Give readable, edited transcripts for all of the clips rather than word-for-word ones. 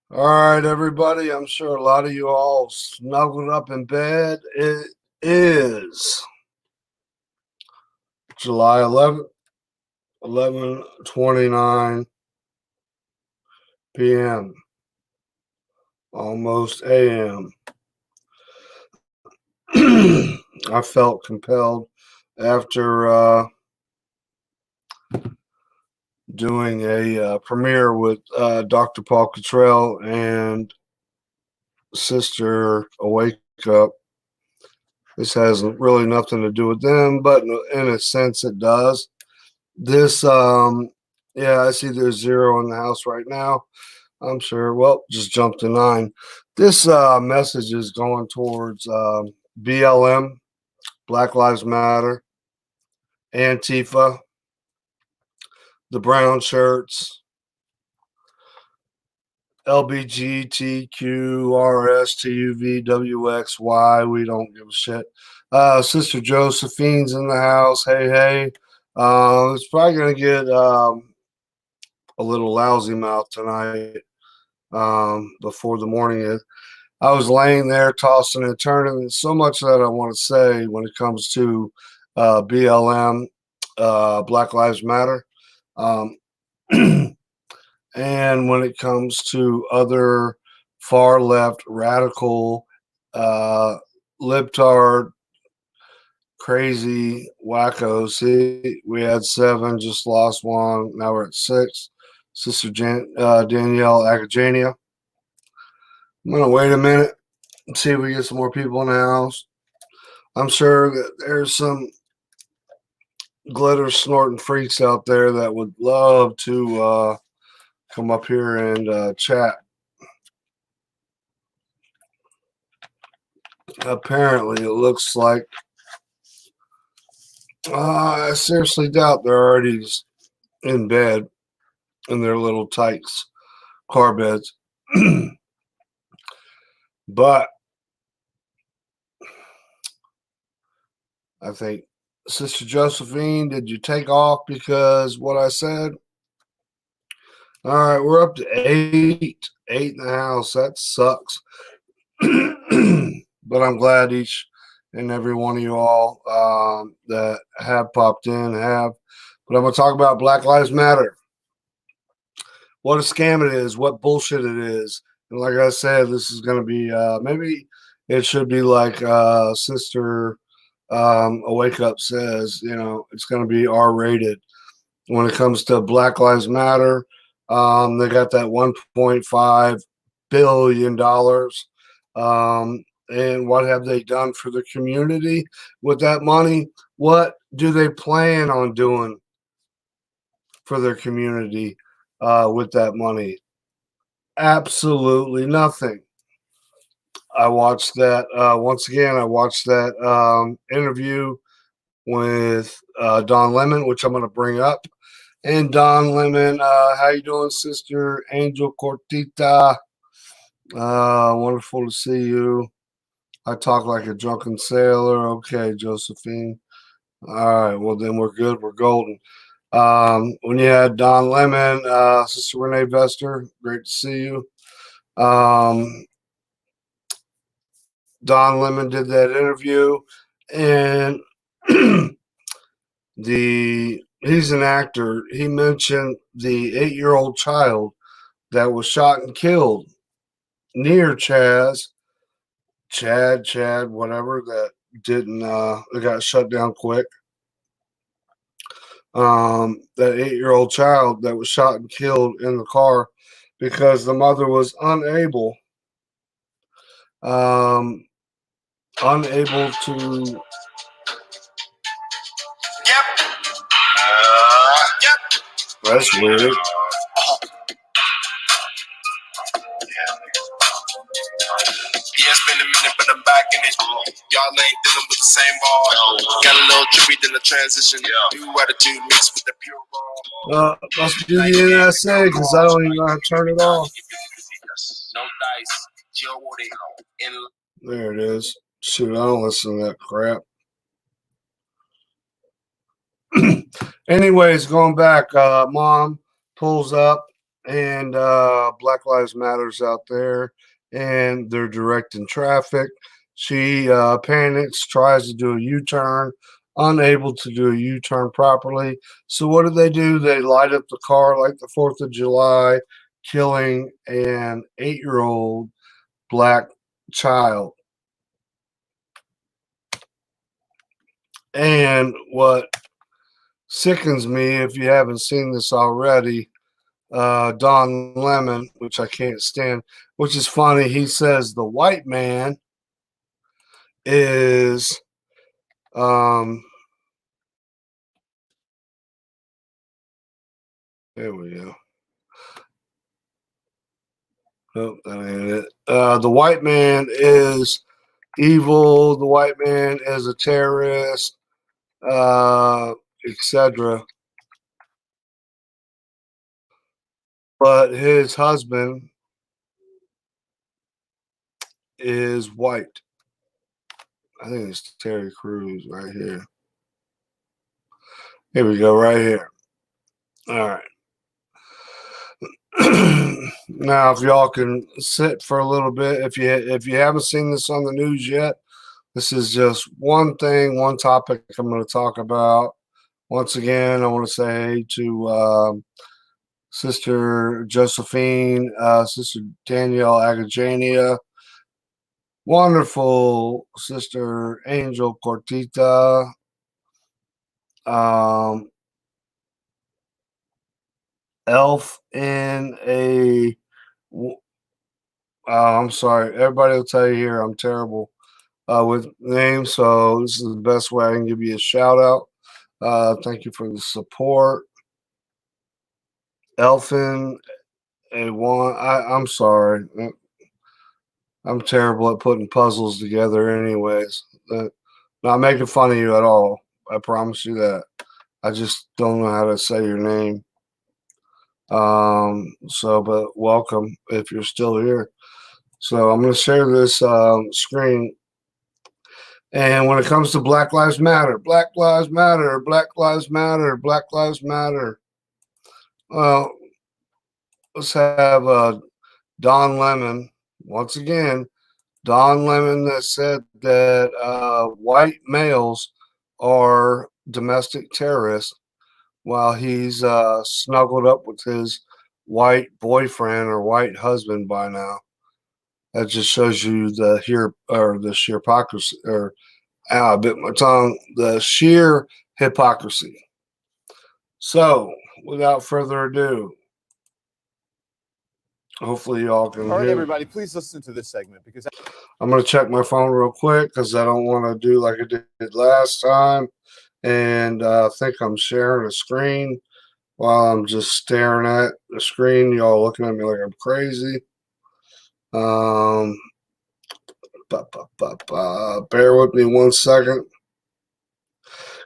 All right, everybody. I'm sure a lot of you all snuggled up in bed. It is July 11th, 11:29 p.m., almost a.m. I felt compelled after doing a premiere with Dr. Paul Cottrell and Sister Awake Up. This has really nothing to do with them, but in a sense it does. This, yeah, I see there's 0 in the house right now. I'm sure. Well, just jump to 9. This message is going towards BLM, Black Lives Matter, Antifa, the brown shirts, LBGTQRSTUVWXY. We don't give a shit. Sister Josephine's in the house. Hey, hey. It's probably going to get a little lousy mouth tonight before the morning is. I was laying there tossing and turning. There's so much that I want to say when it comes to BLM, Black Lives Matter. Um, and when it comes to other far left radical libtard crazy wackos. See, we had 7, just lost 1. Now we're at 6. Sister Danielle Agajania. I'm gonna wait a minute and see if we get some more people in the house. I'm sure that there's some glitter snorting freaks out there that would love to come up here and chat. Apparently, it looks like I seriously doubt they're already in bed in their little tights, car beds. But I think, Sister Josephine, did you take off because what I said? All right, we're up to 8 in the house. That sucks. But I'm glad each and every one of you all that have popped in have. But I'm going to talk about Black Lives Matter. What a scam it is, what bullshit it is. And like I said, this is going to be maybe it should be like Sister Awake Up says, it's going to be R-rated when it comes to Black Lives Matter. They got that $1.5 billion. And what have they done for the community with that money? What do they plan on doing for their community with that money? Absolutely nothing. I watched that once again. I watched that interview with Don Lemon, which I'm going to bring up. And Don Lemon, how you doing, Sister Angel Cortita? Wonderful to see you. I talk like a drunken sailor. Okay, Josephine. All right, well then we're good. We're golden. When you had Don Lemon, Sister Renee Vester, great to see you. Don Lemon did that interview, and he's an actor. He mentioned the 8-year-old child that was shot and killed near Chad, whatever, that didn't it got shut down quick. That 8-year-old child that was shot and killed in the car because the mother was um, unable to. Yep. That's weird. Yeah, it's been a minute, but I'm back in it. Y'all ain't dealing with the same ball. Got a little trippy than the transition. New attitude mixed with the pure ball. Must be the NSA because I don't even know how to turn it off. No dice. There it is. Shoot, I don't listen to that crap. Anyways, going back, Mom pulls up and Black Lives Matters out there, and they're directing traffic. She panics, tries to do a U-turn, unable to do a U-turn properly. So what do? They light up the car like the 4th of July, killing an 8-year-old black child. And what sickens me, if you haven't seen this already, Don Lemon, which I can't stand, which is funny. He says the white man is there we go. Nope, that ain't it. The white man is evil. The white man is a terrorist, etc. But his husband is white. I think it's Terry Crews right here. Here we go, right here. All right. Now, if y'all can sit for a little bit, if you haven't seen this on the news yet, this is just one thing, one topic I'm going to talk about. Once again, I want to say to Sister Josephine, Sister Danielle Agajania, wonderful Sister Angel Cortita, Elf in a I'm sorry. Everybody will tell you here I'm terrible with names, so this is the best way I can give you a shout out. Thank you for the support. Elfin, I'm sorry. I'm terrible at putting puzzles together, anyways. Not making fun of you at all. I promise you that. I just don't know how to say your name. But welcome if you're still here. So I'm going to share this screen. And when it comes to Black Lives Matter, Black Lives Matter, Black Lives Matter, Black Lives Matter. Well, let's have Don Lemon, once again, Don Lemon that said that white males are domestic terrorists while he's snuggled up with his white boyfriend or white husband by now. That just shows you the sheer hypocrisy, or I bit my tongue, the sheer hypocrisy. So, without further ado, hopefully y'all can All right, hear. everybody, please listen to this segment because I'm going to check my phone real quick because I don't want to do like I did last time. And I think I'm sharing a screen while I'm just staring at the screen. Y'all looking at me like I'm crazy. Bear with me 1 second.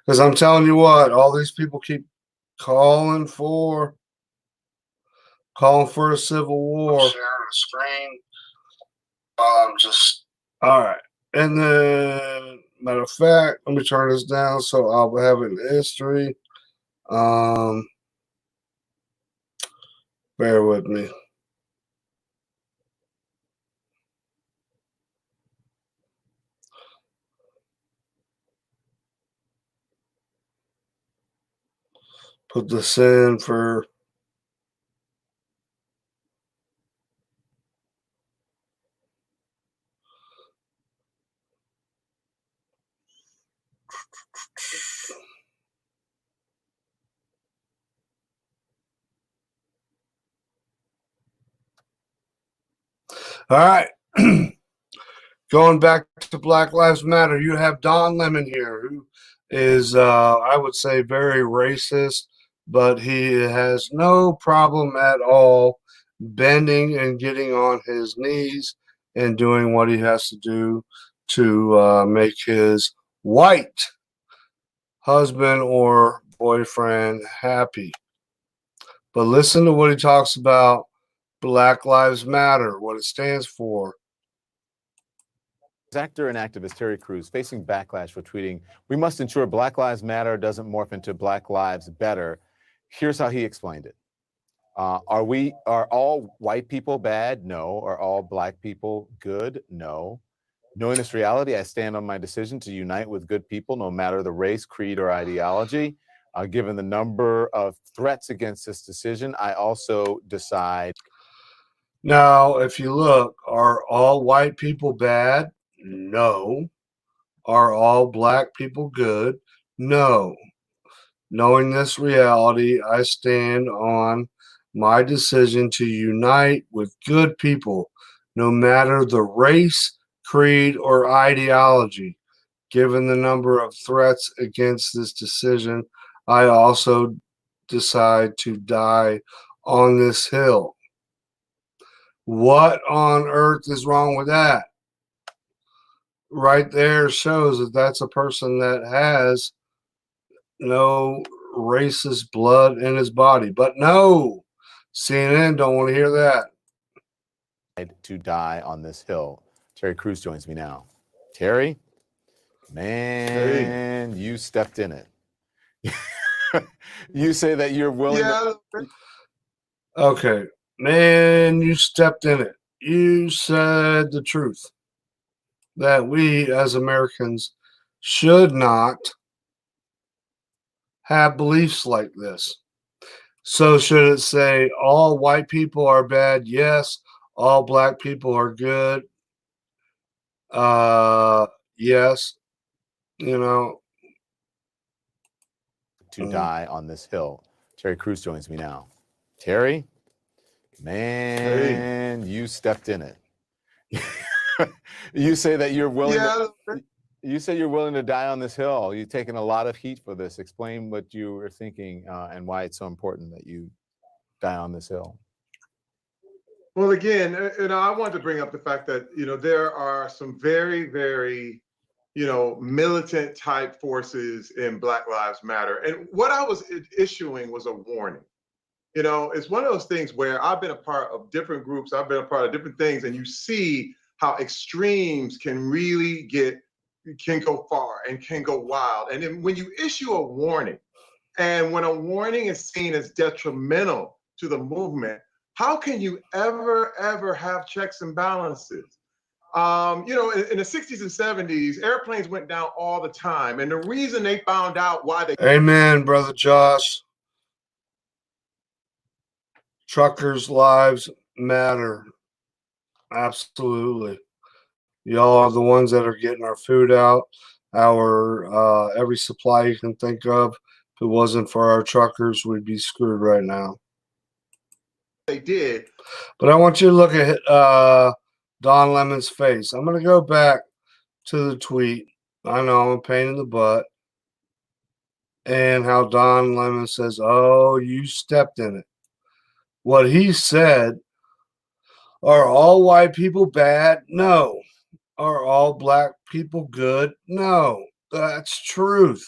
Because I'm telling you what, all these people keep calling for a civil war. I'm sharing a screen. All right. And then, matter of fact, let me turn this down so I'll have it in history. Bear with me. Put this in for. All right. Going back to Black Lives Matter, you have Don Lemon here, who is, I would say, very racist, but he has no problem at all bending and getting on his knees and doing what he has to do to make his white husband or boyfriend happy. But listen to what he talks about Black Lives Matter, what it stands for. actor and activist Terry Crews facing backlash for tweeting, "We must ensure Black Lives Matter doesn't morph into Black Lives Better." Here's how he explained it. Are all white people bad? No. Are all black people good? No. Knowing this reality, I stand on my decision to unite with good people, no matter the race, creed, or ideology. Given the number of threats against this decision, I also decide. Now, if you look, are all white people bad? No. Are all black people good? No. Knowing this reality, I stand on my decision to unite with good people, no matter the race, creed, or ideology. Given the number of threats against this decision, I also decide to die on this hill. What on earth is wrong with that? Right there shows that that's a person that has no racist blood in his body. But no, CNN don't want to hear that. To die on this hill. Terry Crews joins me now. Terry, man, you stepped in it. You say that you're willing. Yeah. Okay, man, you stepped in it. You said the truth that we as Americans should not have beliefs like this. So should it say all white people are bad? Yes. All black people are good. Yes. You know. To die on this hill. Terry Crews joins me now. Terry, man, you stepped in it. You say that you're willing. Yeah. You say you're willing to die on this hill. You've taken a lot of heat for this. Explain what you were thinking and why it's so important that you die on this hill. Well, again, I wanted to bring up the fact that, there are some very, very, militant type forces in Black Lives Matter. And what I was issuing was a warning. It's one of those things where I've been a part of different groups, I've been a part of different things, and you see how extremes can really can go far and can go wild. And then when you issue a warning, and when a warning is seen as detrimental to the movement, how can you ever have checks and balances? In the 60s and 70s, airplanes went down all the time. And the reason they found out why they... Amen, Brother Josh. Truckers' lives matter. Absolutely. Y'all are the ones that are getting our food out, our every supply you can think of. If it wasn't for our truckers, we'd be screwed right now. They did. But I want you to look at Don Lemon's face. I'm going to go back to the tweet. I know I'm a pain in the butt. And how Don Lemon says, oh, you stepped in it. What he said, are all white people bad? No. Are all black people good? No. That's truth.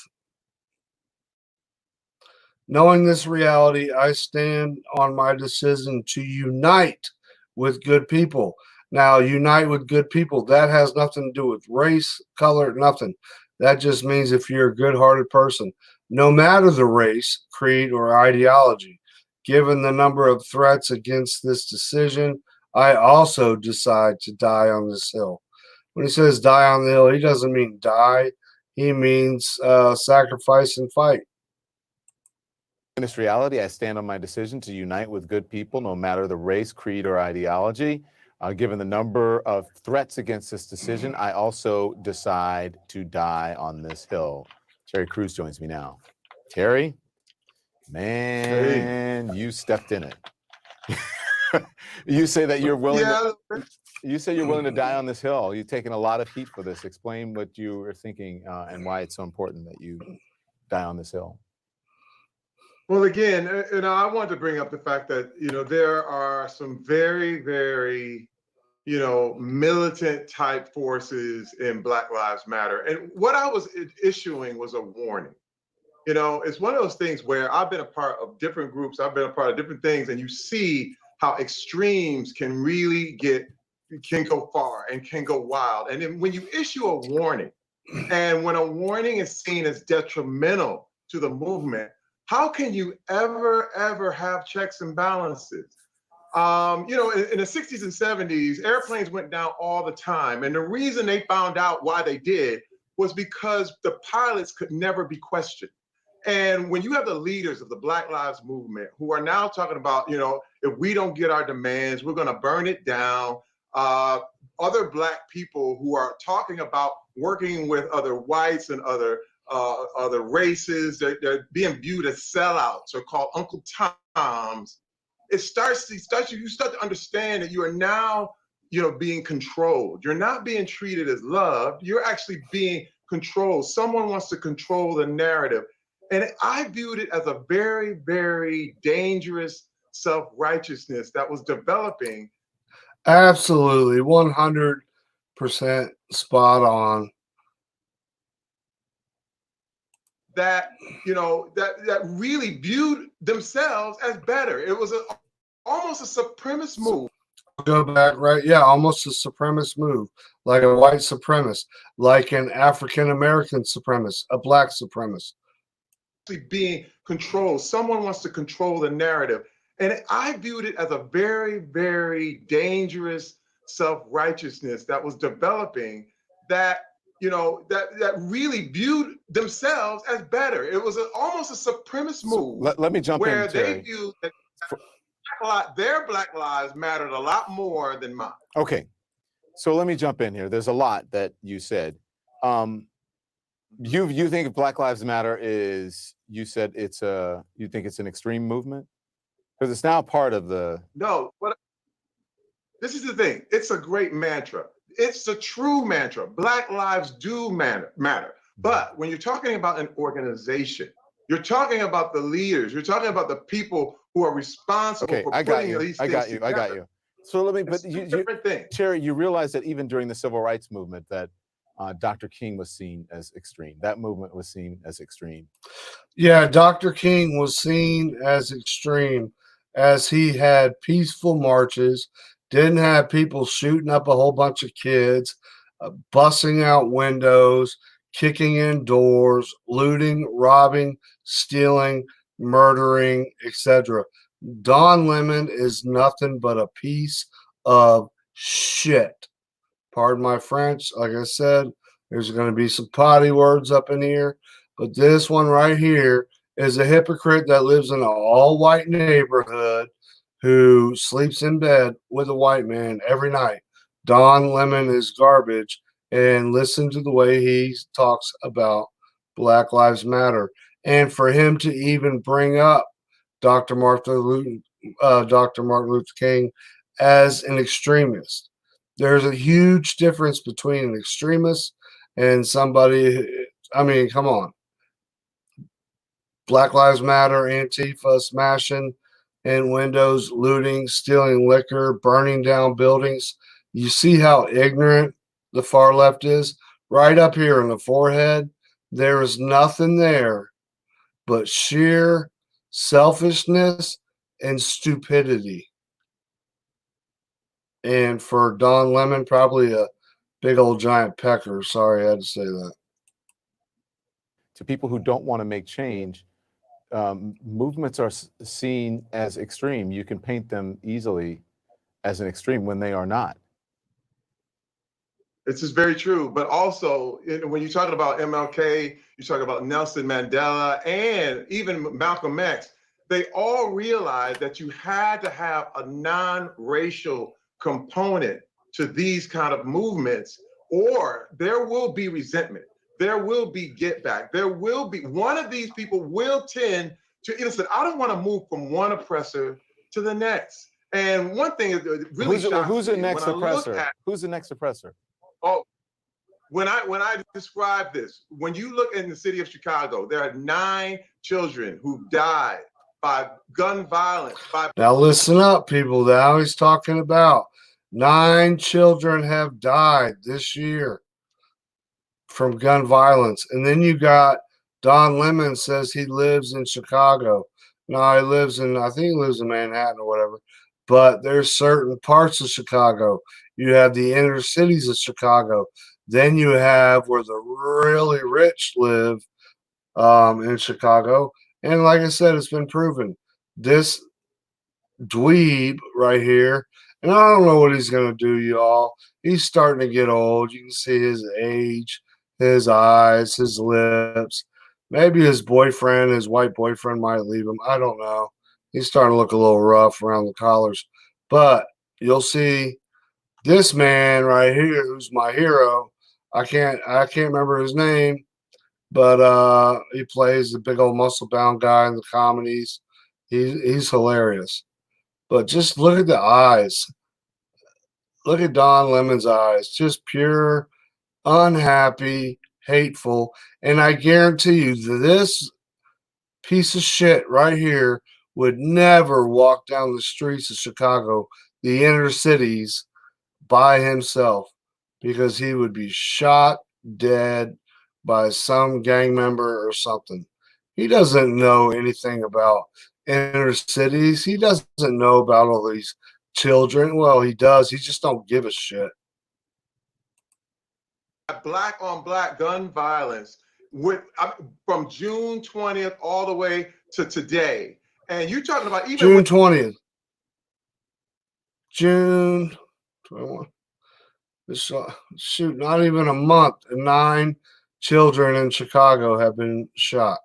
Knowing this reality, I stand on my decision to unite with good people. Now, unite with good people, that has nothing to do with race, color, nothing. That just means if you're a good-hearted person, no matter the race, creed, or ideology. Given the number of threats against this decision, I also decide to die on this hill. When he says die on the hill, he doesn't mean die. He means sacrifice and fight. In this reality, I stand on my decision to unite with good people, no matter the race, creed, or ideology. Given the number of threats against this decision, I also decide to die on this hill. Terry Crews joins me now. Terry, man, you stepped in it. You say that you're willing. You say you're willing to die on this hill. You've taken a lot of heat for this. Explain what you were thinking and why it's so important that you die on this hill. Well, again, I wanted to bring up the fact that, there are some very, very, militant type forces in Black Lives Matter. And what I was issuing was a warning. It's one of those things where I've been a part of different groups, I've been a part of different things, and you see how extremes can really can go far and can go wild. And then when you issue a warning, and when a warning is seen as detrimental to the movement, How can you ever have checks and balances? In the 60s and 70s, airplanes went down all the time. And the reason they found out why they did was because the pilots could never be questioned. And when you have the leaders of the Black Lives Movement who are now talking about, if we don't get our demands, we're going to burn it down. Other Black people who are talking about working with other whites and other races, they're being viewed as sellouts or called Uncle Toms. You start to understand that you are now, being controlled. You're not being treated as loved. You're actually being controlled. Someone wants to control the narrative. And I viewed it as a very, very dangerous self-righteousness that was developing. Absolutely, 100% spot on. That that really viewed themselves as better. It was almost a supremacist move. Go back, right? Yeah, almost a supremacist move, like a white supremacist, like an African American supremacist, a Black supremacist. Being controlled. Someone wants to control the narrative. And I viewed it as a very, very dangerous self-righteousness that was developing that that really viewed themselves as better. It was almost a supremacist move. Let me jump where in, Terry. they viewed that their Black lives mattered a lot more than mine. Okay, so let me jump in here. There's a lot that you said. You think Black Lives Matter is, you said you think it's an extreme movement? Because it's now part of the... No, but this is the thing. It's a great mantra. It's a true mantra. Black lives do matter. But when you're talking about an organization, you're talking about the leaders, you're talking about the people who are responsible for putting these things together. I got you. So let me, but different thing. Terry, you realize that even during the civil rights movement that Dr. King was seen as extreme. That movement was seen as extreme. Yeah, Dr. King was seen as extreme as he had peaceful marches, didn't have people shooting up a whole bunch of kids, busting out windows, kicking in doors, looting, robbing, stealing, murdering, etc. Don Lemon is nothing but a piece of shit. Pardon my French. Like I said, there's going to be some potty words up in here, but this one right here is a hypocrite that lives in an all-white neighborhood who sleeps in bed with a white man every night. Don Lemon is garbage, and listen to the way he talks about Black Lives Matter. And for him to even bring up Dr. Martin Luther King as an extremist. There's a huge difference between an extremist and somebody, I mean, come on. Black Lives Matter, Antifa, smashing in windows, looting, stealing liquor, burning down buildings. You see how ignorant the far left is? Right up here in the forehead, there is nothing there but sheer selfishness and stupidity. And for Don Lemon, probably a big old giant pecker. Sorry, I had to say that. To people who don't want to make change, movements are seen as extreme. You can paint them easily as an extreme when they are not. This is very true. But also, when you're talking about MLK, you're talking about Nelson Mandela, and even Malcolm X, they all realized that you had to have a non-racial component to these kind of movements, or there will be resentment. There will be get back. There will be, one of these people will tend to, listen, I don't want to move from one oppressor to the next. And one thing is really who's the next oppressor? Who's the next oppressor? Oh, when I describe this, when you look in the city of Chicago, there are 9 children who died by gun violence. Now listen up, people. Now he's talking about 9 children have died this year from gun violence. And then you got Don Lemon says he lives in Chicago. No, he lives in, I think he lives in Manhattan or whatever. But there's certain parts of Chicago. You have the inner cities of Chicago. Then you have where the really rich live in Chicago. And like I said, it's been proven. This dweeb right here, and I don't know what he's going to do, y'all. He's starting to get old. You can see his age, his eyes, his lips. Maybe his boyfriend, his white boyfriend, might leave him. I don't know. He's starting to look a little rough around the collars. But you'll see this man right here, who's my hero. I can't remember his name, but he plays the big old muscle bound guy in the comedies. He's hilarious. But just look at the eyes. Look at Don Lemon's eyes. Just pure, unhappy, hateful. And I guarantee you that this piece of shit right here would never walk down the streets of Chicago, the inner cities, by himself, because he would be shot dead by some gang member or something. He doesn't know anything about inner cities. He doesn't know about all these children. Well, he does. He just don't give a shit. Black on black gun violence from June 20th all the way to today. And you're talking about even June 20th. June 21. Shoot, not even a month, and 9 children in Chicago have been shot.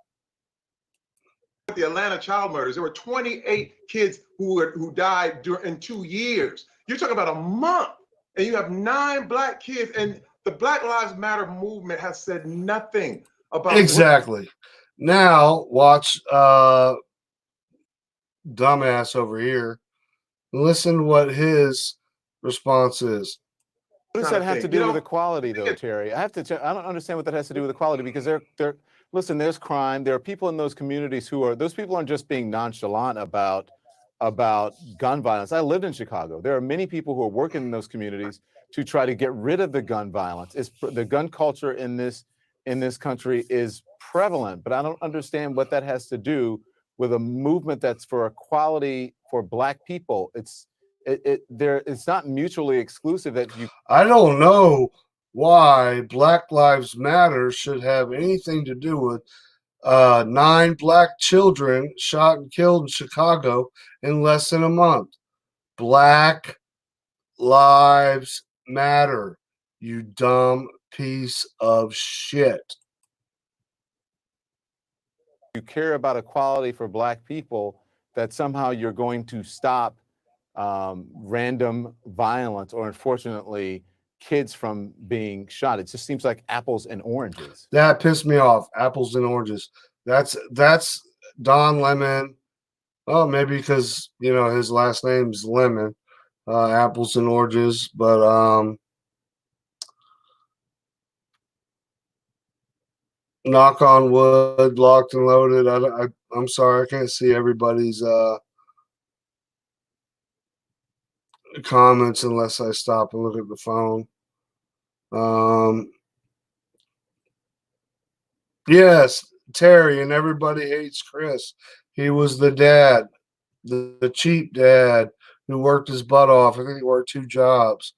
the Atlanta child murders, there were 28 kids who died in 2 years. You're talking about a month, and you have 9 black kids, and the Black Lives Matter movement has said nothing about exactly. Now watch dumbass over here. Listen to what his response is. What does that have to do with equality, though, Terry? I don't understand what that has to do with equality, because listen, there's crime. There are people in those communities those people aren't just being nonchalant about gun violence. I lived in Chicago. There are many people who are working in those communities to try to get rid of the gun violence. The gun culture in this country is prevalent, but I don't understand what that has to do with a movement that's for equality for Black people. It's not mutually exclusive. I don't know why Black Lives Matter should have anything to do with 9 black children shot and killed in Chicago in less than a month. Black Lives Matter, you dumb piece of shit. You care about equality for Black people, that somehow you're going to stop random violence, or unfortunately kids from being shot. It just seems like apples and oranges. That pissed me off. Apples and oranges. That's Don Lemon. Oh, maybe because his last name's Lemon. Apples and oranges, but knock on wood, locked and loaded. I'm sorry, I can't see everybody's comments unless I stop and look at the phone. Yes, Terry, and everybody hates Chris. He was the dad, the cheap dad who worked his butt off. I think he worked 2 jobs.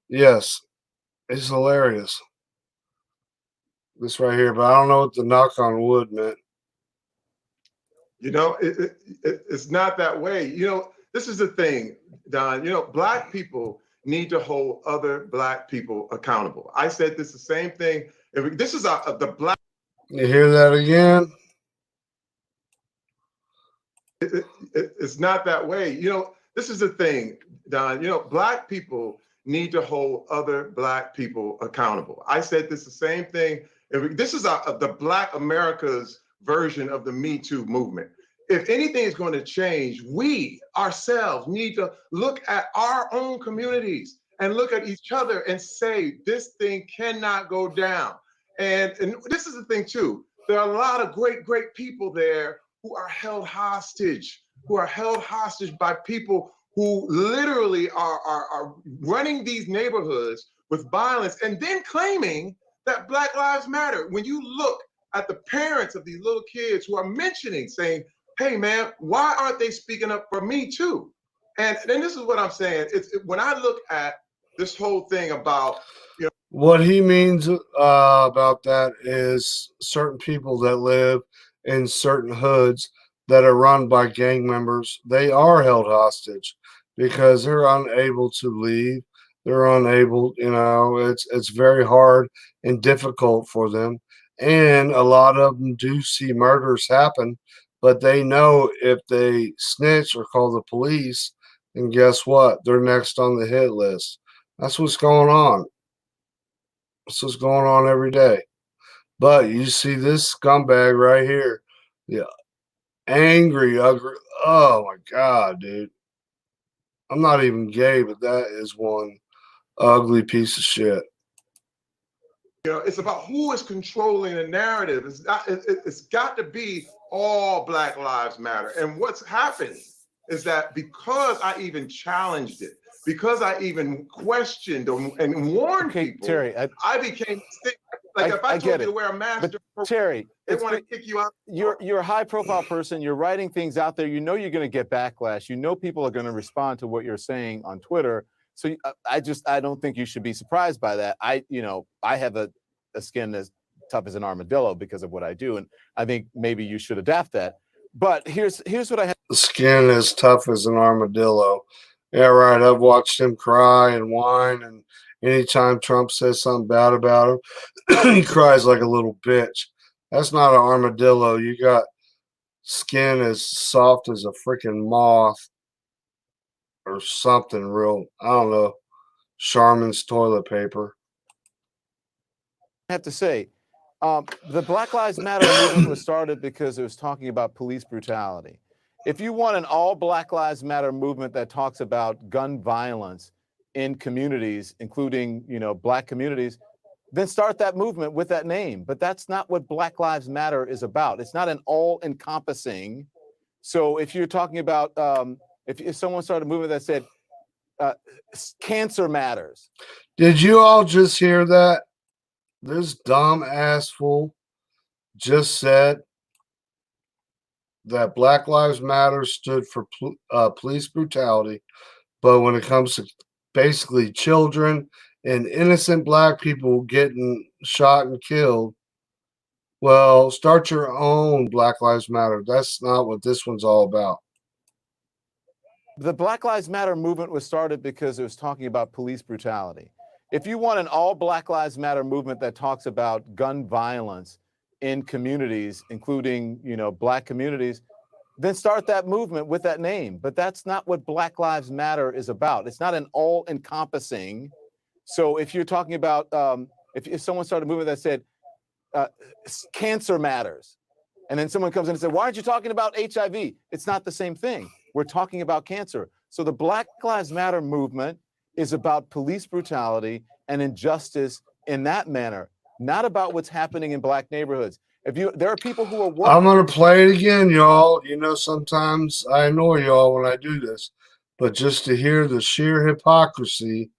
Yes, it's hilarious. This right here, but I don't know what the knock on wood meant. It's not that way. This is the thing, Don. Black people need to hold other Black people accountable. I said the same thing. This is the Black. You hear that again? It's not that way. This is the thing, Don. Black people need to hold other Black people accountable. I said the same thing. This is the Black America's version of the Me Too movement. If anything is going to change, we ourselves need to look at our own communities and look at each other and say, this thing cannot go down. And this is the thing, too. There are a lot of great, great people there who are held hostage, by people who literally are running these neighborhoods with violence and then claiming that Black Lives Matter. When you look at the parents of these little kids who are saying, hey, man, why aren't they speaking up for me, too? And then this is what I'm saying. When I look at this whole thing about, what he means about that is certain people that live in certain hoods that are run by gang members, they are held hostage because they're unable to leave. They're unable, it's very hard and difficult for them. And a lot of them do see murders happen, but they know if they snitch or call the police, and guess what? They're next on the hit list. That's what's going on. That's what's going on every day. But you see this scumbag right here. Yeah. Angry, ugly. Oh my God, dude. I'm not even gay, but that is one ugly piece of shit. It's about who is controlling the narrative. It's not. It's got to be all Black Lives Matter. And what's happening is that because I even challenged it, because I even questioned and warned people, Terry, I became sick. Like if I told you to wear a mask, but Terry, they want to kick you out. You're a high-profile person. You're writing things out there. You know you're going to get backlash. You know people are going to respond to what you're saying on Twitter. So I don't think you should be surprised by that. I have a skin as tough as an armadillo because of what I do, and I think maybe you should adapt that. But here's what I have. The skin as tough as an armadillo. Yeah, right. I've watched him cry and whine, and anytime Trump says something bad about him, he cries like a little bitch. That's not an armadillo. You got skin as soft as a freaking moth or something real. I don't know. Charmin's toilet paper. I have to say, the Black Lives Matter movement was started because it was talking about police brutality. If you want an all Black Lives Matter movement that talks about gun violence in communities, including, Black communities, then start that movement with that name. But that's not what Black Lives Matter is about. It's not an all encompassing. So if you're talking about, if someone started a movement that said cancer matters. Did you all just hear that? This dumb ass fool just said that Black Lives Matter stood for police brutality, but when it comes to basically children and innocent Black people getting shot and killed, well, start your own Black Lives Matter. That's not what this one's all about. The Black Lives Matter movement was started because it was talking about police brutality. If you want an all Black Lives Matter movement that talks about gun violence in communities, including, Black communities, then start that movement with that name. But that's not what Black Lives Matter is about. It's not an all encompassing. So if you're talking about, if someone started a movement that said cancer matters, and then someone comes in and says, why aren't you talking about HIV? It's not the same thing. We're talking about cancer. So the Black Lives Matter movement is about police brutality and injustice in that manner, not about what's happening in Black neighborhoods. There are people who are working. I'm going to play it again, y'all. Sometimes I annoy y'all when I do this, but just to hear the sheer hypocrisy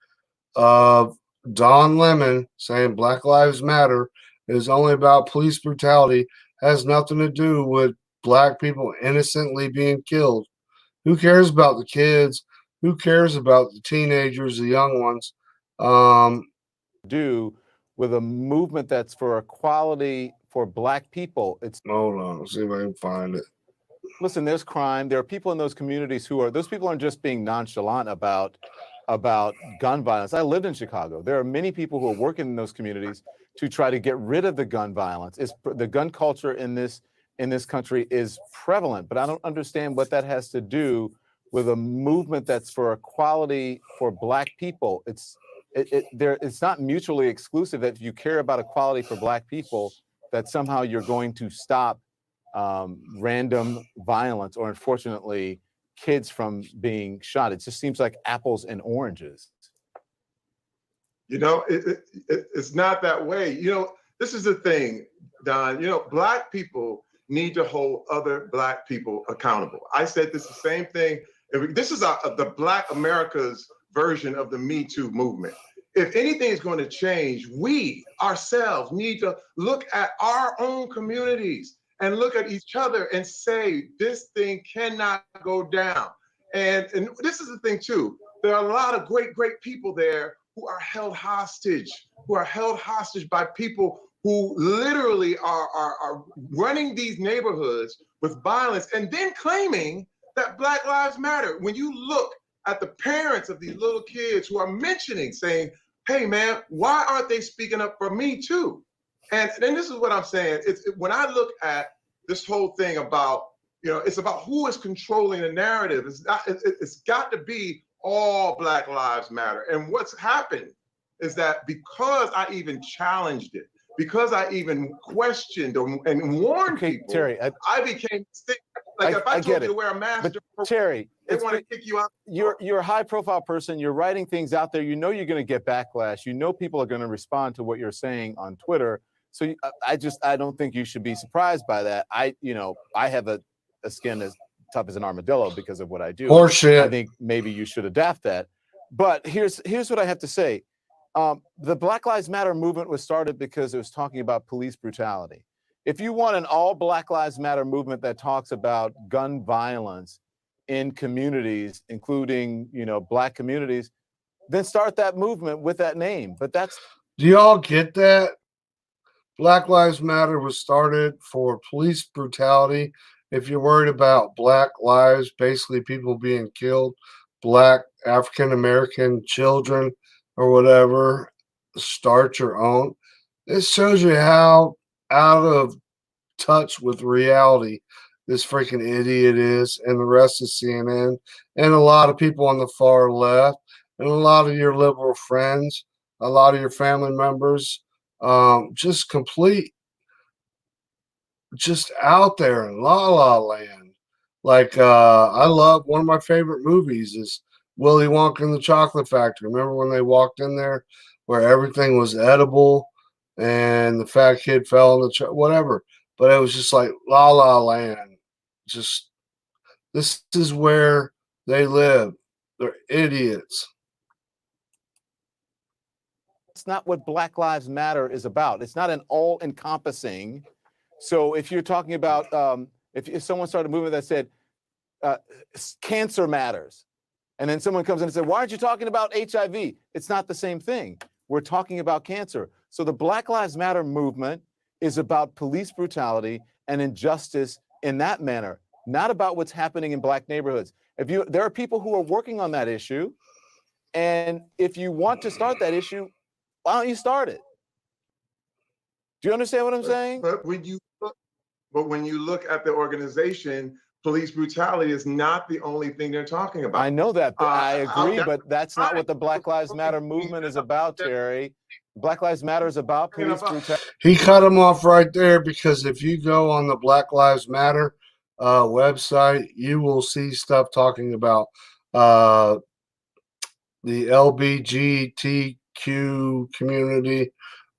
of Don Lemon saying Black Lives Matter is only about police brutality, has nothing to do with Black people innocently being killed. Who cares about the kids? Who cares about the teenagers, the young ones? Do with a movement that's for equality for Black people. Hold on, let's see if I can find it. Listen, there's crime. There are people in those communities those people aren't just being nonchalant about gun violence. I lived in Chicago. There are many people who are working in those communities to try to get rid of the gun violence. The gun culture in this country is prevalent, but I don't understand what that has to do with a movement that's for equality for Black people. It's not mutually exclusive that if you care about equality for Black people, that somehow you're going to stop random violence or, unfortunately, kids from being shot. It just seems like apples and oranges. It's not that way. This is the thing, Don. Black people need to hold other Black people accountable. I said this the same thing. This is the Black America's version of the Me Too movement. If anything is going to change, we ourselves need to look at our own communities and look at each other and say, this thing cannot go down. And this is the thing, too. There are a lot of great people there who are held hostage by people who literally are running these neighborhoods with violence and then claiming that Black Lives Matter. When you look at the parents of these little kids who are mentioning, saying, hey man, why aren't they speaking up for me too? And then this is what I'm saying. When I look at this whole thing about, it's about who is controlling the narrative. It's got to be all Black Lives Matter. And what's happened is that because I even challenged it, because I even questioned and warned people, Terry, I became like if I told you to wear a mask, but Terry, they want to kick you out. You're a high-profile person. You're writing things out there. You know you're going to get backlash. You know people are going to respond to what you're saying on Twitter. So I don't think you should be surprised by that. I have a skin as tough as an armadillo because of what I do. Horseshit. I think maybe you should adapt that. But here's what I have to say. The Black Lives Matter movement was started because it was talking about police brutality. If you want an all Black Lives Matter movement that talks about gun violence in communities, including, Black communities, then start that movement with that name. But do y'all get that? Black Lives Matter was started for police brutality. If you're worried about Black lives, basically people being killed, Black African American children or whatever, start your own. This shows you how out of touch with reality this freaking idiot is, and the rest of CNN, and a lot of people on the far left, and a lot of your liberal friends, a lot of your family members, just out there in la la land. Like I love, one of my favorite movies is Willy Wonka and the Chocolate Factory. Remember when they walked in there where everything was edible and the fat kid fell in the whatever, but it was just like la la land. Just, this is where they live. They're idiots. It's not what Black Lives Matter is about. It's not an all-encompassing. So if you're talking about, if someone started a movement that said cancer matters, and then someone comes in and said, why aren't you talking about HIV? It's not the same thing. We're talking about cancer. So the Black Lives Matter movement is about police brutality and injustice in that manner, not about what's happening in Black neighborhoods. There are people who are working on that issue, and if you want to start that issue, why don't you start it? Do you understand what I'm saying? But when you look at the organization, police brutality is not the only thing they're talking about. I know that. I agree, but that's not what the Black Lives Matter movement is about, Terry. Black Lives Matter is about police brutality. He cut him off right there, because if you go on the Black Lives Matter website, you will see stuff talking about the LGBTQ community.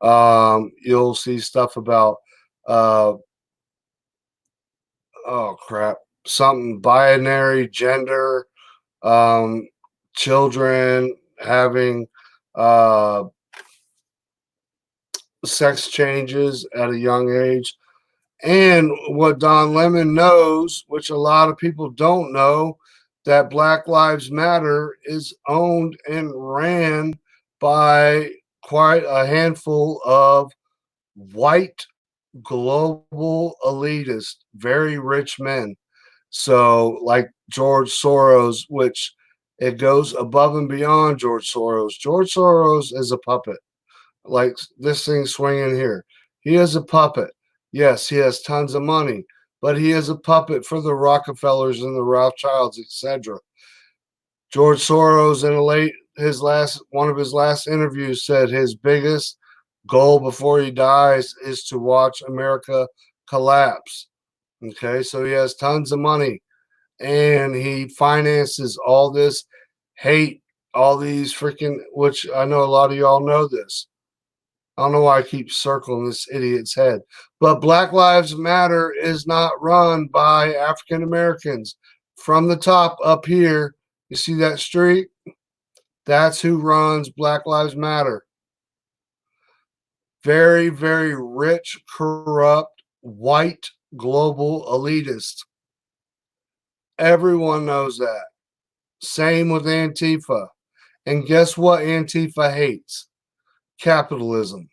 You'll see stuff about something binary gender, children having sex changes at a young age. And what Don Lemon knows, which a lot of people don't know, that Black Lives Matter is owned and ran by quite a handful of white global elitist, very rich men. So like George Soros, which it goes above and beyond George Soros. George Soros is a puppet. Like this thing swinging here. He is a puppet. Yes, he has tons of money, but he is a puppet for the Rockefellers and the Rothschilds, etc. George Soros, in one of his last interviews, said his biggest goal before he dies is to watch America collapse. Okay, so he has tons of money, and he finances all this hate, all these freaking, which I know a lot of y'all know this. I don't know why I keep circling this idiot's head, but Black Lives Matter is not run by African Americans. From the top up here, you see that street? That's who runs Black Lives Matter. Very, very rich, corrupt, white, global elitist. Everyone knows that. Same with Antifa. And guess what Antifa hates? Capitalism.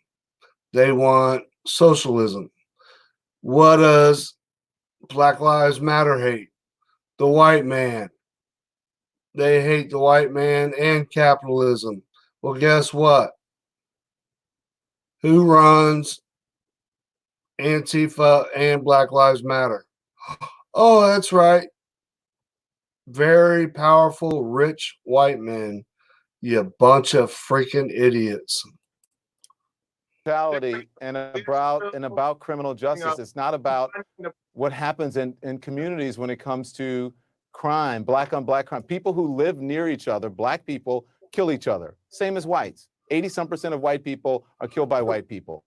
They want socialism. What does Black Lives Matter hate? The white man. They hate the white man and capitalism. Well, guess what? Who runs Antifa and Black Lives Matter? Oh, that's right. Very powerful, rich white men. You bunch of freaking idiots. And about criminal justice. It's not about what happens in communities when it comes to crime, black on black crime. People who live near each other, black people, kill each other. Same as whites. 80-some% of white people are killed by white people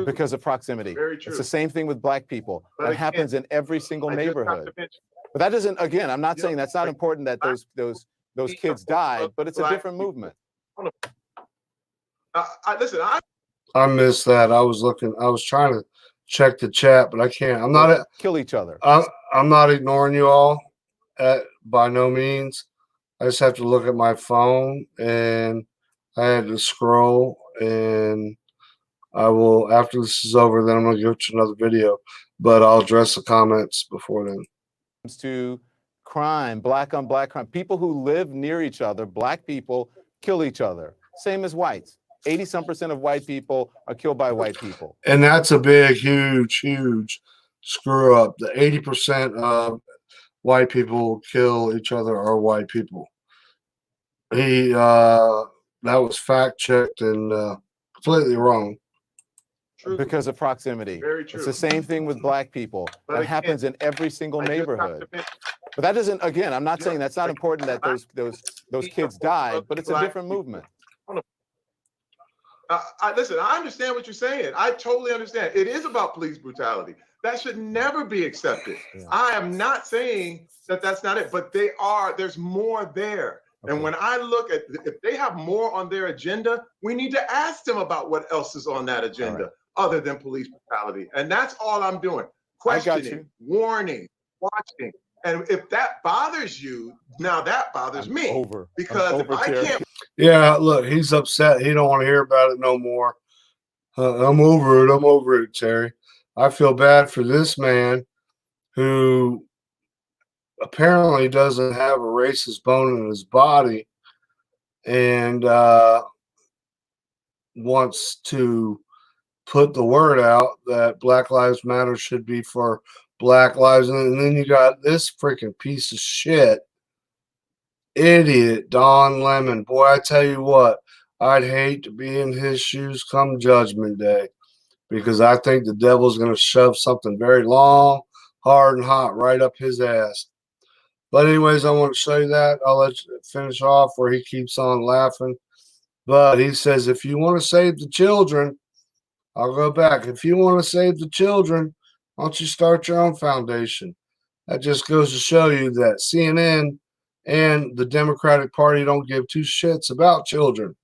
because of proximity. It's the same thing with black people. That happens in every single neighborhood. But that doesn't, again, I'm not saying that's not important that those kids died, but it's a different movement. Listen, I missed that. I was trying to check the chat, but I can't. I'm not kill each other. I'm not ignoring you all by no means. I just have to look at my phone, and I had to scroll, and I will, after this is over, then I'm going to go to another video, but I'll address the comments before then. To crime, black on black crime. People who live near each other, black people, kill each other. Same as whites. 80-some% of white people are killed by white people. And that's a big, huge screw up. The 80% of white people kill each other are white people. That was fact checked and completely wrong. Because of proximity. Very true. It's the same thing with black people. That happens in every single neighborhood. But that doesn't, again, I'm not saying that's not important that those kids died, but it's a different movement. Listen, I understand what you're saying. I totally understand. It is about police brutality. That should never be accepted. Yeah. I am not saying that that's not it, but there's more there. Okay. And when I look at, if they have more on their agenda, we need to ask them about what else is on that agenda other than police brutality. And that's all I'm doing. Questioning, warning, watching. And if that bothers you, now that bothers me. Because if I can't. Yeah, look, he's upset. He don't want to hear about it no more. I'm over it. I'm over it, Terry. I feel bad for this man who apparently doesn't have a racist bone in his body and wants to put the word out that Black Lives Matter should be for Black lives. And then you got this freaking piece of shit idiot, Don Lemon. Boy, I tell you what, I'd hate to be in his shoes come Judgment Day, because I think the devil's going to shove something very long, hard, and hot right up his ass. But anyways, I want to show you that. I'll let you finish off where he keeps on laughing. But he says, if you want to save the children, I'll go back. If you want to save the children, why don't you start your own foundation? That just goes to show you that CNN and the Democratic Party don't give two shits about children.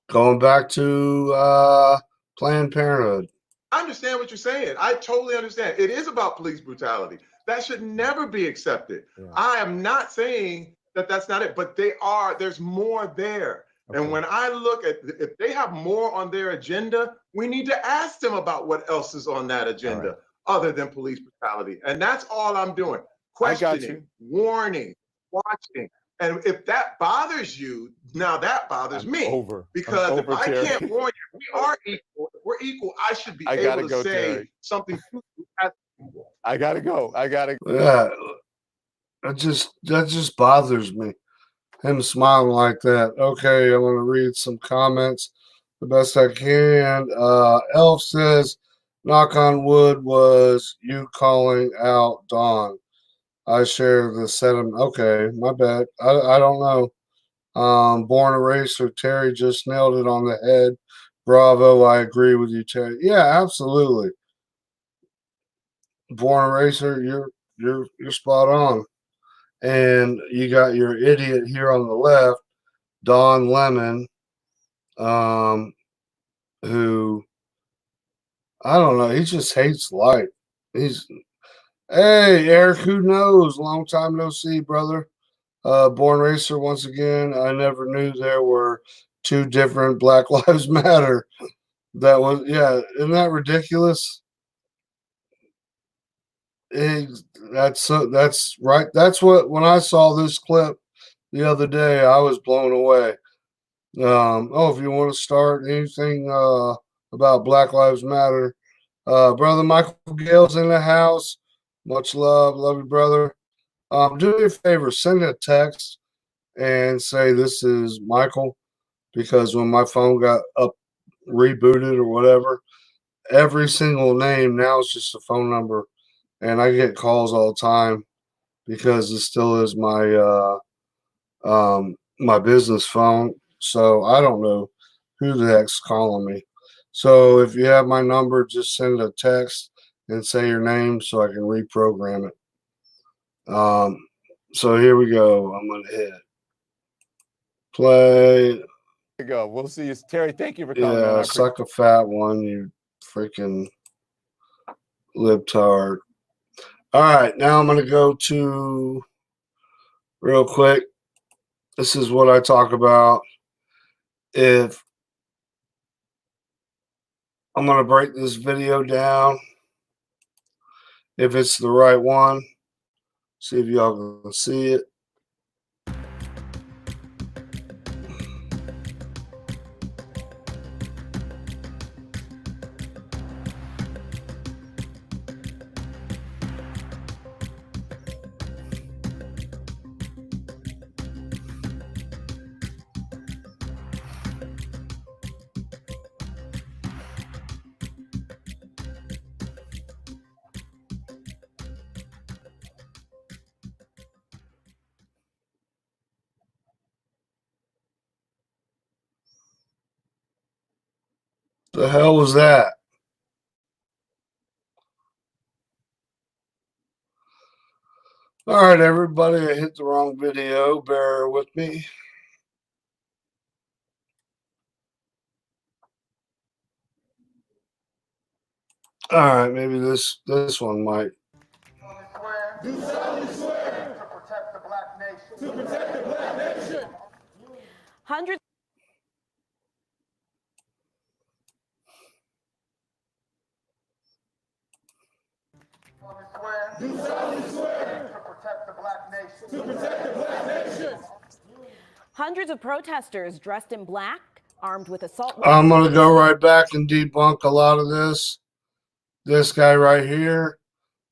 Going back to Planned Parenthood. I understand what you're saying. I totally understand. It is about police brutality. That should never be accepted. Yeah. I am not saying that that's not it, but there's more there. Okay. And when I look at, if they have more on their agenda, we need to ask them about what else is on that agenda other than police brutality. And that's all I'm doing. Questioning, warning, watching. And if that bothers you, now that bothers me. Because if I can't warn you, we are equal. If we're equal, I should be able to say something. I gotta go. Yeah, that just bothers me. Him smiling like that. Okay, I'm gonna read some comments the best I can. Elf says, "Knock on wood was you calling out Dawn." I share the sentiment. Okay, my bad. I don't know. Born Eraser, Terry just nailed it on the head. Bravo, I agree with you, Terry. Yeah, absolutely. Born Eraser, you're spot on. And you got your idiot here on the left, Don Lemon, who, I don't know, he just hates life. Hey, Eric, who knows? Long time no see, brother. Born Racer, once again, I never knew there were two different Black Lives Matter. That was, yeah, isn't that ridiculous? That's right. That's what, when I saw this clip the other day, I was blown away. Oh, if you want to start anything about Black Lives Matter, brother Michael Gale's in the house. Much love you, brother. Do me a favor, send a text and say this is Michael, because when my phone got up rebooted or whatever, every single name now is just a phone number, and I get calls all the time because it still is my business phone. So I don't know who the heck's calling me. So if you have my number, just send a text and say your name so I can reprogram it. So here we go. I'm gonna hit play. There you go. We'll see you, Terry. Thank you for coming, man. Yeah, suck a fat one, you freaking libtard. All right, now I'm gonna go to real quick. This is what I talk about. If I'm gonna break this video down, if it's the right one, see if y'all can see it. The hell was that? All right, everybody, I hit the wrong video. Bear with me. All right, maybe this one might. Do solemnly swear to protect the black nation. To protect the black nation. Hundreds. Do solemnly swear to protect the black nation. To protect the black nation. Hundreds of protesters dressed in black, armed with assault I'm weapons. gonna go right back and debunk a lot of this. This guy right here.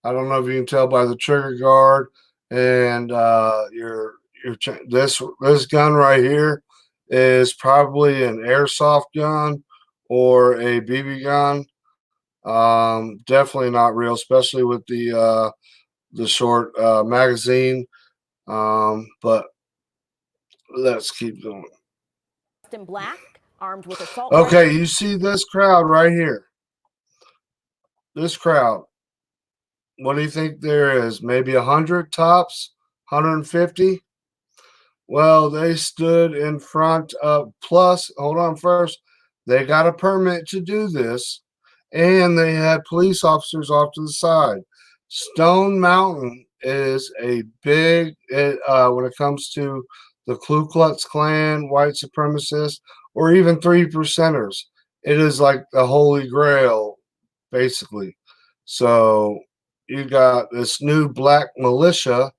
I don't know if you can tell by the trigger guard and this gun right here is probably an airsoft gun or a BB gun. Definitely not real, especially with the short magazine. But let's keep going. Dressed in black, armed with assault Okay, weapons. you see this crowd right here. This crowd. What do you think there is? Maybe 100 tops, 150? Well, they stood in front of, plus, hold on first, they got a permit to do this, and they had police officers off to the side. Stone Mountain is a big, when it comes to the Ku Klux Klan, white supremacists, or even 3%ers. It is like the holy grail, basically. So you got this new black militia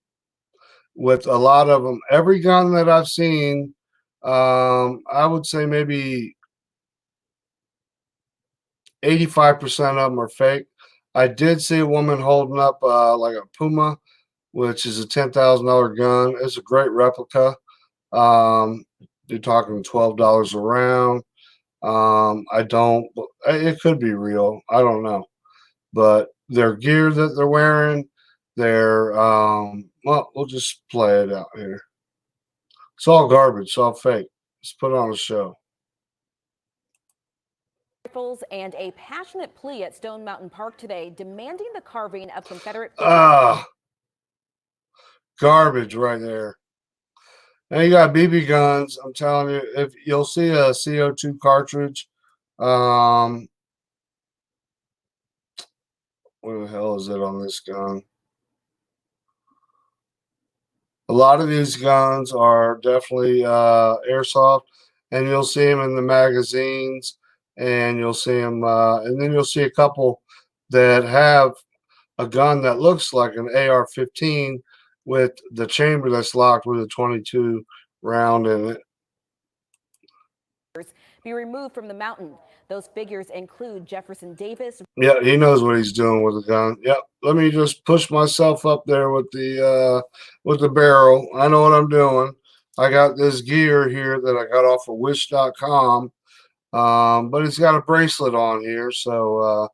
with a lot of them. Every gun that I've seen, I would say maybe 85% of them are fake. I did see a woman holding up like a Puma, which is a $10,000 gun. It's a great replica. You're talking $12 a round. I don't. It could be real. I don't know, but their gear that they're wearing, they're well, we'll just play it out here. It's all garbage. It's all fake. Let's put on a show. Rifles and a passionate plea at Stone Mountain Park today demanding the carving of Confederate Ah, garbage right there. And you got BB guns. I'm telling you, if you'll see a CO2 cartridge, where the hell is it on this gun? A lot of these guns are definitely airsoft, and you'll see them in the magazines and you'll see them, and then you'll see a couple that have a gun that looks like an AR-15 with the chamber that's locked with a 22 round in it. Be removed from the mountain. Those figures include Jefferson Davis. Yeah, he knows what he's doing with the gun. Yep. Let me just push myself up there with the barrel. I know what I'm doing. I got this gear here that I got off of wish.com. But he's got a bracelet on here, so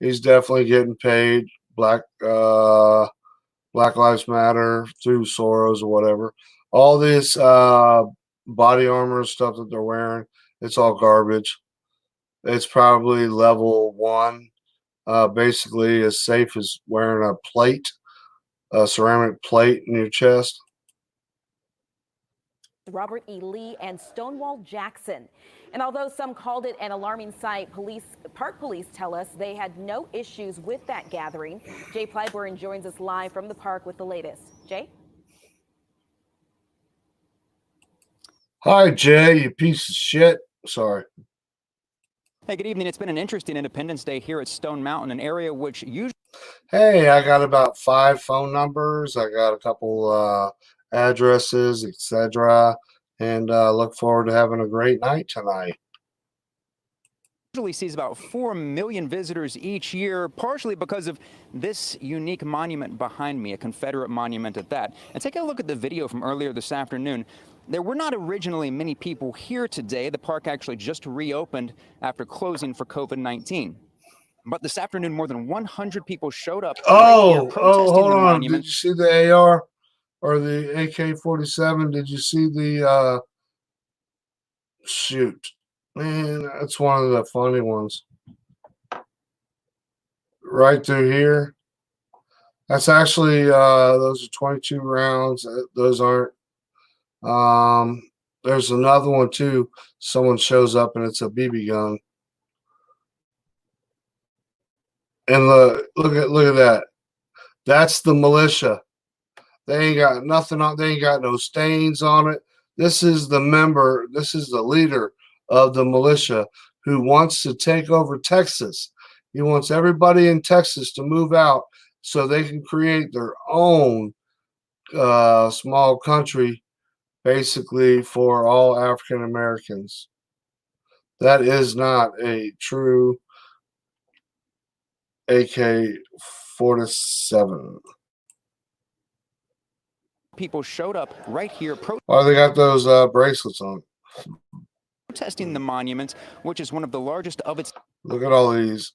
he's definitely getting paid. Black Lives Matter through Soros or whatever. All this body armor stuff that they're wearing, it's all garbage. It's probably level 1. Basically as safe as wearing a plate, a ceramic plate in your chest. Robert E. Lee and Stonewall Jackson. And although some called it an alarming sight, park police tell us they had no issues with that gathering. Jay Plyburn joins us live from the park with the latest. Jay? Hi, Jay, you piece of shit. Sorry. Hey, good evening. It's been an interesting Independence Day here at Stone Mountain, an area which usually... Hey, I got about 5 phone numbers. I got a couple addresses, etc. And look forward to having a great night tonight. usually sees about 4 million visitors each year, partially because of this unique monument behind me, a Confederate monument at that. And take a look at the video from earlier this afternoon. There were not originally many people here today. The park actually just reopened after closing for COVID-19. But this afternoon, more than 100 people showed up right here protesting hold the on. monument. Did you see the AR or the AK-47? Did you see the shoot? Man, that's one of the funny ones. Right through here. That's actually those are 22 rounds. Those aren't. There's another one too. Someone shows up and it's a BB gun. And look at that. That's the militia. They ain't got nothing on. They ain't got no stains on it. This is the member. This is the leader of the militia who wants to take over Texas. He wants everybody in Texas to move out so they can create their own small country, basically for all African Americans. That is not a true AK-47. People showed up right here Why they got those bracelets on? protesting the monument, which is one of the largest of its... Look at all these.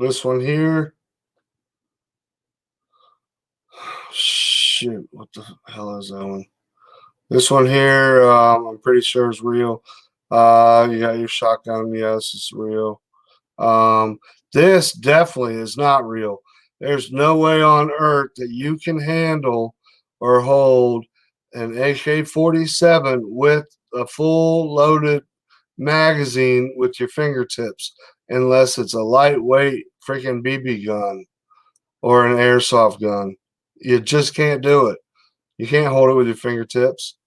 This one here. Shoot, what the hell is that one? This one here, I'm pretty sure is real. You got your shotgun. Yes, it's real. This definitely is not real. There's no way on earth that you can handle or hold an AK-47 with a full loaded magazine with your fingertips unless it's a lightweight freaking BB gun or an airsoft gun. You just can't do it. You can't hold it with your fingertips.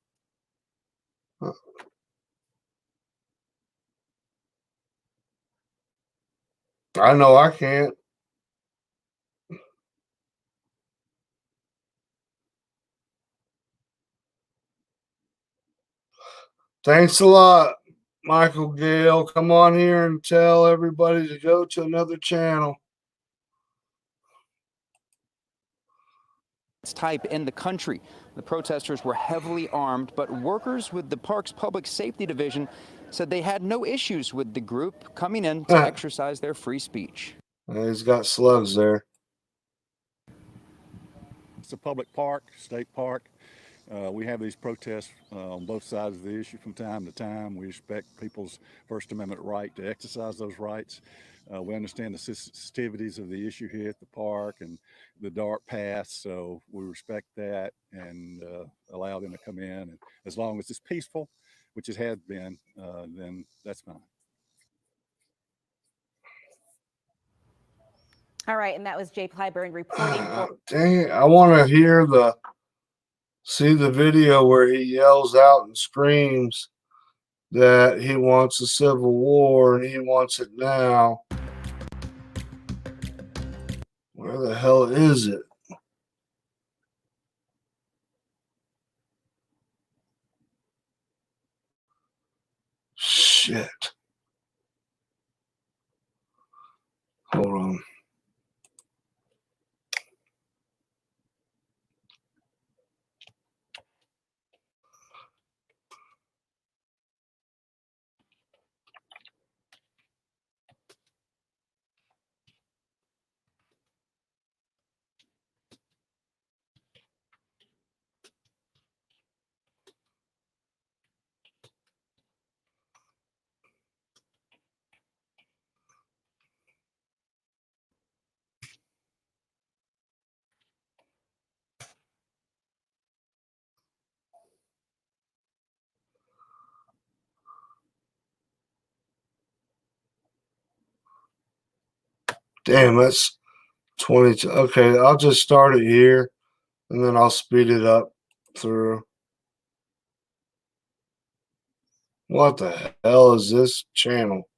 I know I can't. Thanks a lot, Michael Gale. Come on here and tell everybody to go to another channel. type in the country. The protesters were heavily armed, but workers with the park's public safety division said they had no issues with the group coming in to exercise their free speech. He's got slugs there. It's a public park, state park. We have these protests on both sides of the issue from time to time. We respect people's First Amendment right to exercise those rights. We understand the sensitivities of the issue here at the park and the dark paths, so we respect that and allow them to come in. And as long as it's peaceful, which it has been, then that's fine. All right, and that was Jay Plyburn reporting for... Dang it, I want to hear the See the video where he yells out and screams that he wants a civil war and he wants it now. Where the hell is it? Shit. Hold on. Damn, that's 22. Okay, I'll just start it here and then I'll speed it up through. What the hell is this channel?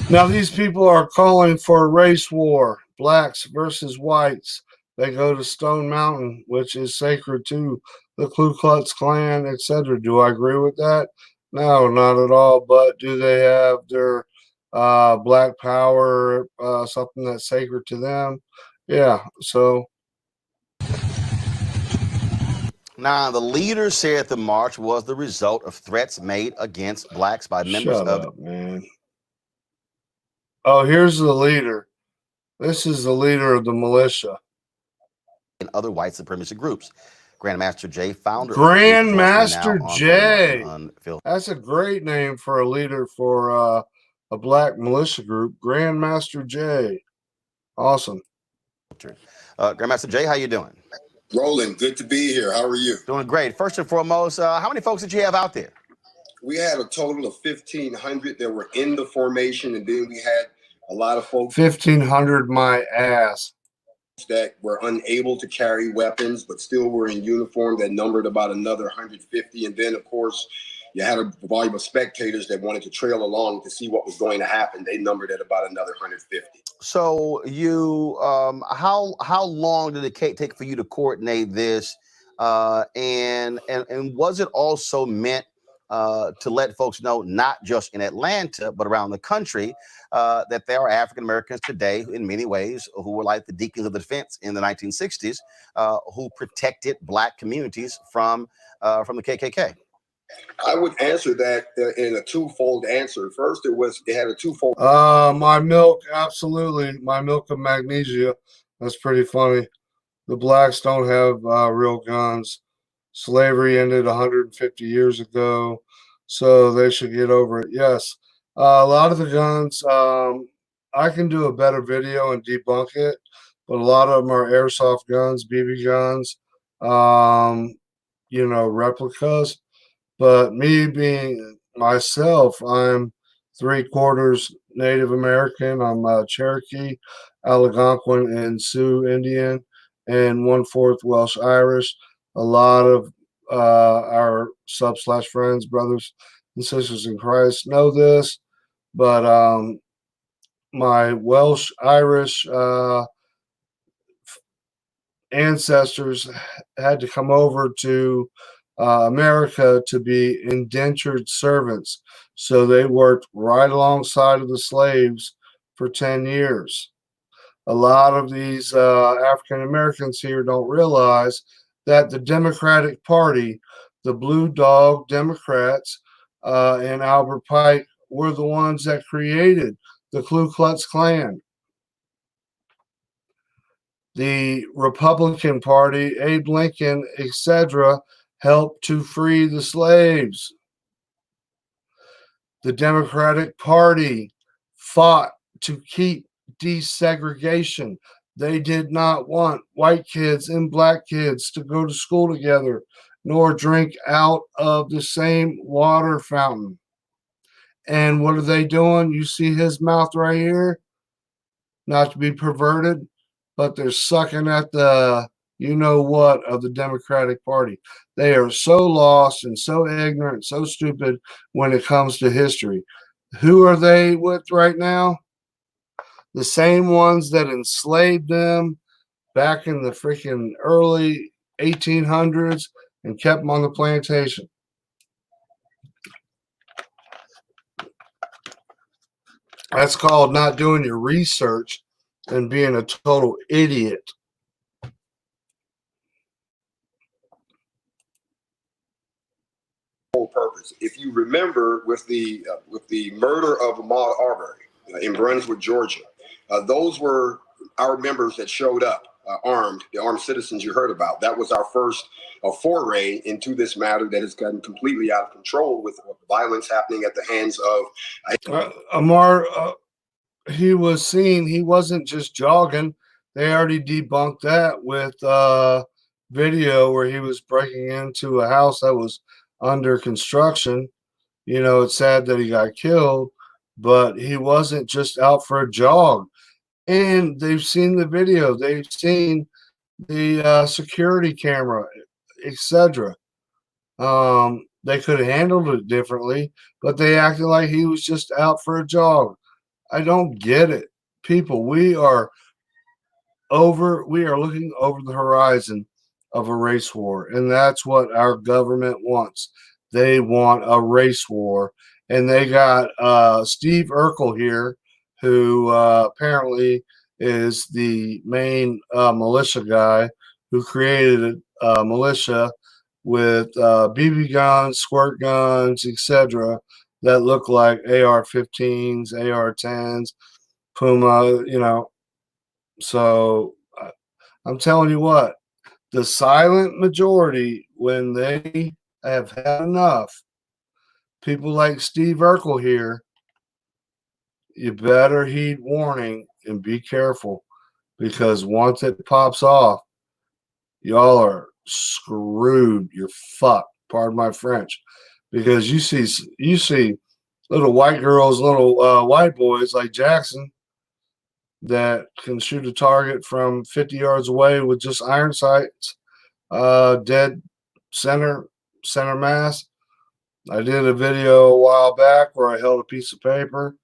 Now, these people are calling for a race war, blacks versus whites. They go to Stone Mountain, which is sacred to the Ku Klux Klan, etc. Do I agree with that? No, not at all. But do they have their black power, something that's sacred to them? Yeah, so. Now, the leaders said the march was the result of threats made against blacks by members Shut of up, man. Oh, here's the leader. This is the leader of the militia. and other white supremacist groups. Grandmaster Jay, founder of the group, joins me now Grandmaster on Jay. Unfiltered. That's a great name for a leader for a black militia group. Grandmaster Jay. Awesome. Grandmaster Jay, how you doing? Roland, good to be here. How are you? Doing great. First and foremost, how many folks did you have out there? We had a total of 1,500 that were in the formation, and then we had a lot of folks 1,500 my ass. that were unable to carry weapons but still were in uniform that numbered about another 150. And then, of course, you had a volume of spectators that wanted to trail along to see what was going to happen. They numbered at about another 150. So you, how long did it take for you to coordinate this? And was it also meant to let folks know, not just in Atlanta, but around the country, that there are African Americans today, in many ways, who were like the deacons of the defense in the 1960s, who protected black communities from the KKK? I would answer that in a twofold answer. First, it had a twofold. My milk, absolutely. My milk of magnesia. That's pretty funny. The blacks don't have real guns. Slavery ended 150 years ago, so they should get over it. Yes, a lot of the guns, I can do a better video and debunk it, but a lot of them are airsoft guns, BB guns, replicas. But me being myself, I'm 3/4 Native American. I'm Cherokee, Algonquin, and Sioux Indian, and 1/4 Welsh Irish. A lot of our sub/friends, brothers and sisters in Christ know this, but my Welsh Irish ancestors had to come over to America to be indentured servants. So they worked right alongside of the slaves for 10 years. A lot of these African Americans here don't realize that the Democratic Party, the Blue Dog Democrats, and Albert Pike were the ones that created the Ku Klux Klan. The Republican Party, Abe Lincoln, etc., helped to free the slaves. The Democratic Party fought to keep desegregation. They did not want white kids and black kids to go to school together, nor drink out of the same water fountain. And what are they doing? You see his mouth right here? Not to be perverted, but they're sucking at the you know what of the Democratic Party. They are so lost and so ignorant, so stupid when it comes to history. Who are they with right now? The same ones that enslaved them back in the freaking early 1800s and kept them on the plantation. That's called not doing your research and being a total idiot. Whole purpose. If you remember, with the murder of Ahmaud Arbery in Brunswick, Georgia, those were our members that showed up armed, the armed citizens you heard about. That was our first foray into this matter that has gotten completely out of control with violence happening at the hands of Amar. He was seen. He wasn't just jogging. They already debunked that with video where he was breaking into a house that was under construction. You know, it's sad that he got killed, but he wasn't just out for a jog. And they've seen the video, they've seen the security camera, etc. They could have handled it differently, but they acted like he was just out for a jog. I don't get it. People, we are looking over the horizon of a race war, and that's what our government wants. They want a race war, and they got Steve Urkel here, who apparently is the main militia guy who created a militia with BB guns, squirt guns, etc., that look like AR-15s, AR-10s, Puma, you know. So I'm telling you what, the silent majority, when they have had enough, people like Steve Urkel here, you better heed warning and be careful, because once it pops off, y'all are screwed. You're fucked. Pardon my French, because you see little white girls, little white boys like Jackson that can shoot a target from 50 yards away with just iron sights, dead center mass. I did a video a while back where I held a piece of paper,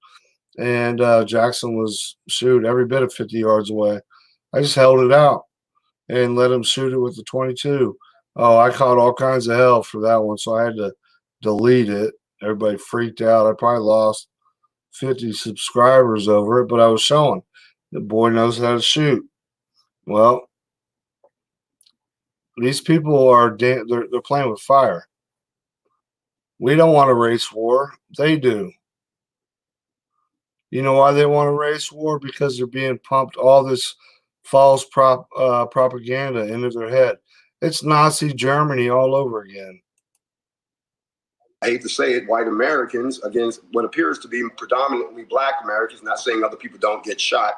and Jackson was shoot every bit of 50 yards away. I just held it out and let him shoot it with the 22. Oh, I caught all kinds of hell for that one, so I had to delete it. Everybody freaked out. I probably lost 50 subscribers over it, but I was showing the boy knows how to shoot. Well, these people are they're playing with fire. We don't want a race war. They do. You know why they want a race war? Because they're being pumped all this false propaganda into their head. It's Nazi Germany all over again. I hate to say it, white Americans against what appears to be predominantly black Americans. Not saying other people don't get shot,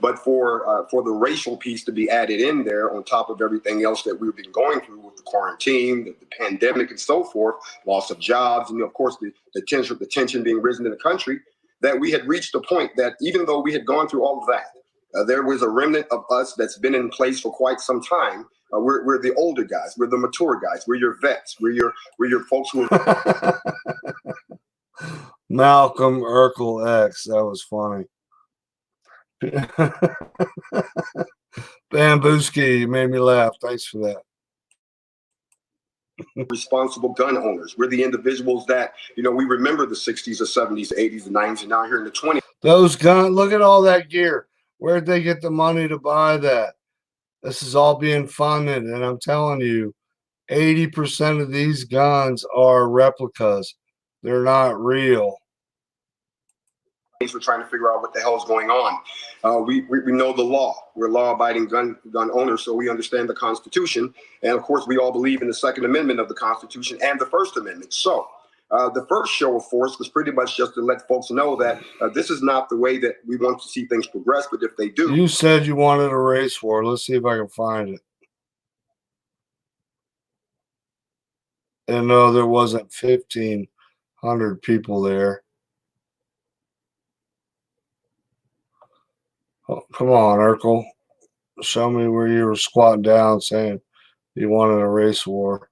but for the racial piece to be added in there on top of everything else that we've been going through with the quarantine, the pandemic, and so forth, loss of jobs, and of course the tension being risen in the country, that we had reached a point that even though we had gone through all of that, there was a remnant of us that's been in place for quite some time. We're the older guys. We're the mature guys. We're your vets. We're your folks who are Malcolm Urkel X. That was funny. Bambooski, you made me laugh. Thanks for that. Responsible gun owners. We're the individuals that, we remember the 60s, the 70s, the 80s, the 90s, and now here in the 20s. Those guns, look at all that gear. Where'd they get the money to buy that? This is all being funded, and I'm telling you, 80% of these guns are replicas. They're not real. We're trying to figure out what the hell is going on. We know the law. We're law-abiding gun owners, so we understand the Constitution. And, of course, we all believe in the Second Amendment of the Constitution and the First Amendment. So the first show of force was pretty much just to let folks know that this is not the way that we want to see things progress, but if they do. You said you wanted a race war. Let's see if I can find it. And no, there wasn't 1,500 people there. Oh, come on, Urkel. Show me where you were squatting down saying you wanted a race war.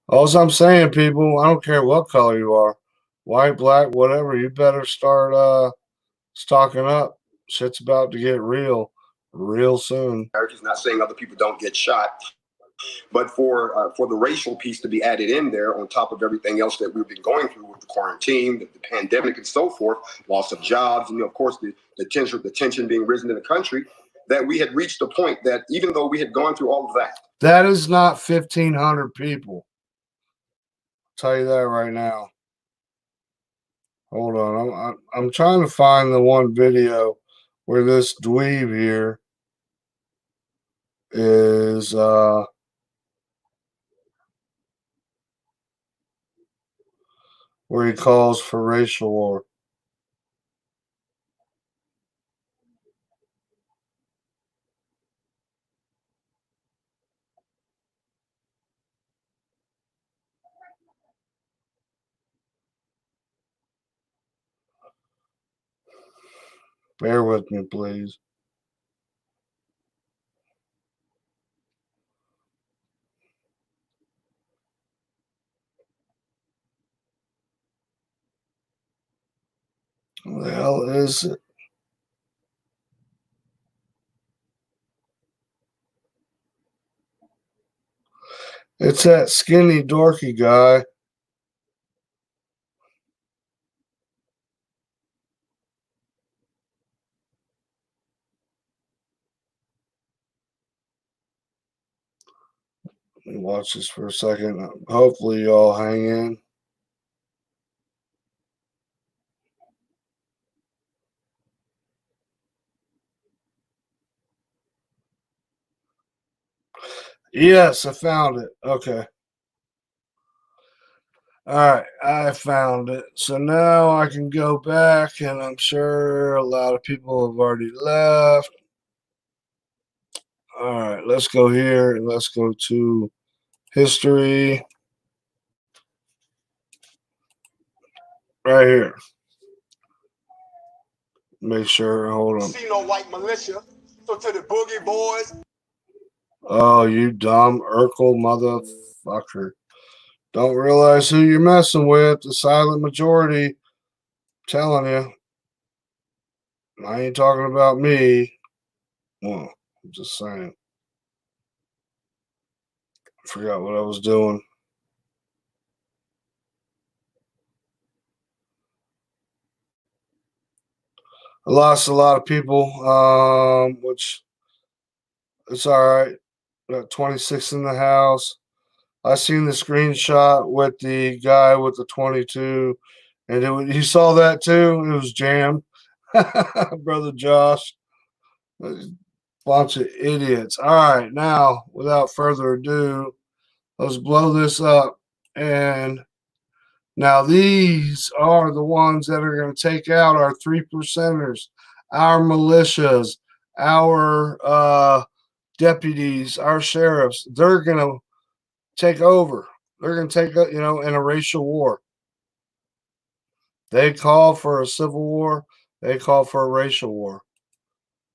All I'm saying, people, I don't care what color you are, white, black, whatever, you better start stocking up. Shit's about to get real soon. He's not saying other people don't get shot, but for the racial piece to be added in there on top of everything else that we've been going through with the quarantine, the pandemic, and so forth, loss of jobs, and of course the tension being risen in the country, that we had reached a point that even though we had gone through all of that, that is not 1,500 people. I'll tell you that right now. Hold on, I'm trying to find the one video where this dweeb here is where he calls for racial war. Bear with me, please. What the hell is it? It's that skinny, dorky guy. Let me watch this for a second. Hopefully, y'all hang in. Yes, I found it. Okay. All right, I found it. So now I can go back, and I'm sure a lot of people have already left. All right, let's go here, and let's go to history. Right here. Make sure, hold on. See no white militia. So to the boogie boys. Oh, you dumb Urkel motherfucker. Don't realize who you're messing with. The silent majority. I'm telling you. I ain't talking about me. Well, I'm just saying. I forgot what I was doing. I lost a lot of people, which it's all right. Got 26 in the house. I seen the screenshot with the guy with the 22, and you saw that too. It was jammed. Brother Josh. Bunch of idiots. All right, now, without further ado, let's blow this up. And now these are the ones that are going to take out our 3%ers, our militias, our deputies, our sheriffs. They're going to take over. They're going to take, in a racial war. They call for a civil war. They call for a racial war.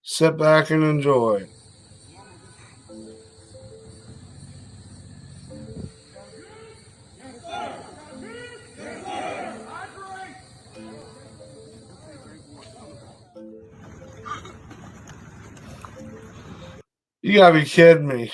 Sit back and enjoy. You gotta be kidding me.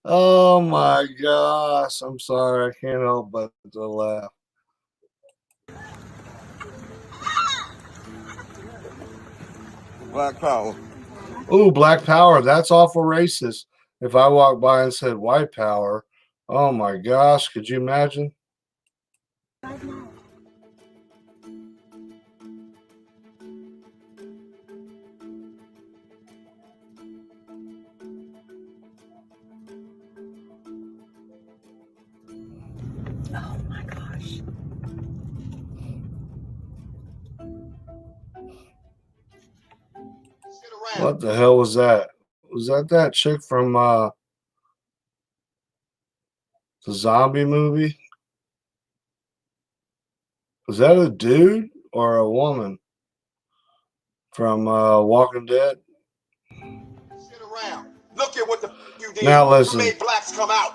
Oh my gosh. I'm sorry. I can't help but to laugh. Black power. Ooh, black power. That's awful racist. If I walked by and said white power, oh my gosh, could you imagine? Oh my gosh. What the hell was that? Was that chick from the zombie movie? Was that a dude or a woman from Walking Dead? Sit around. Look at what the you did. Now You listen. made blacks come out.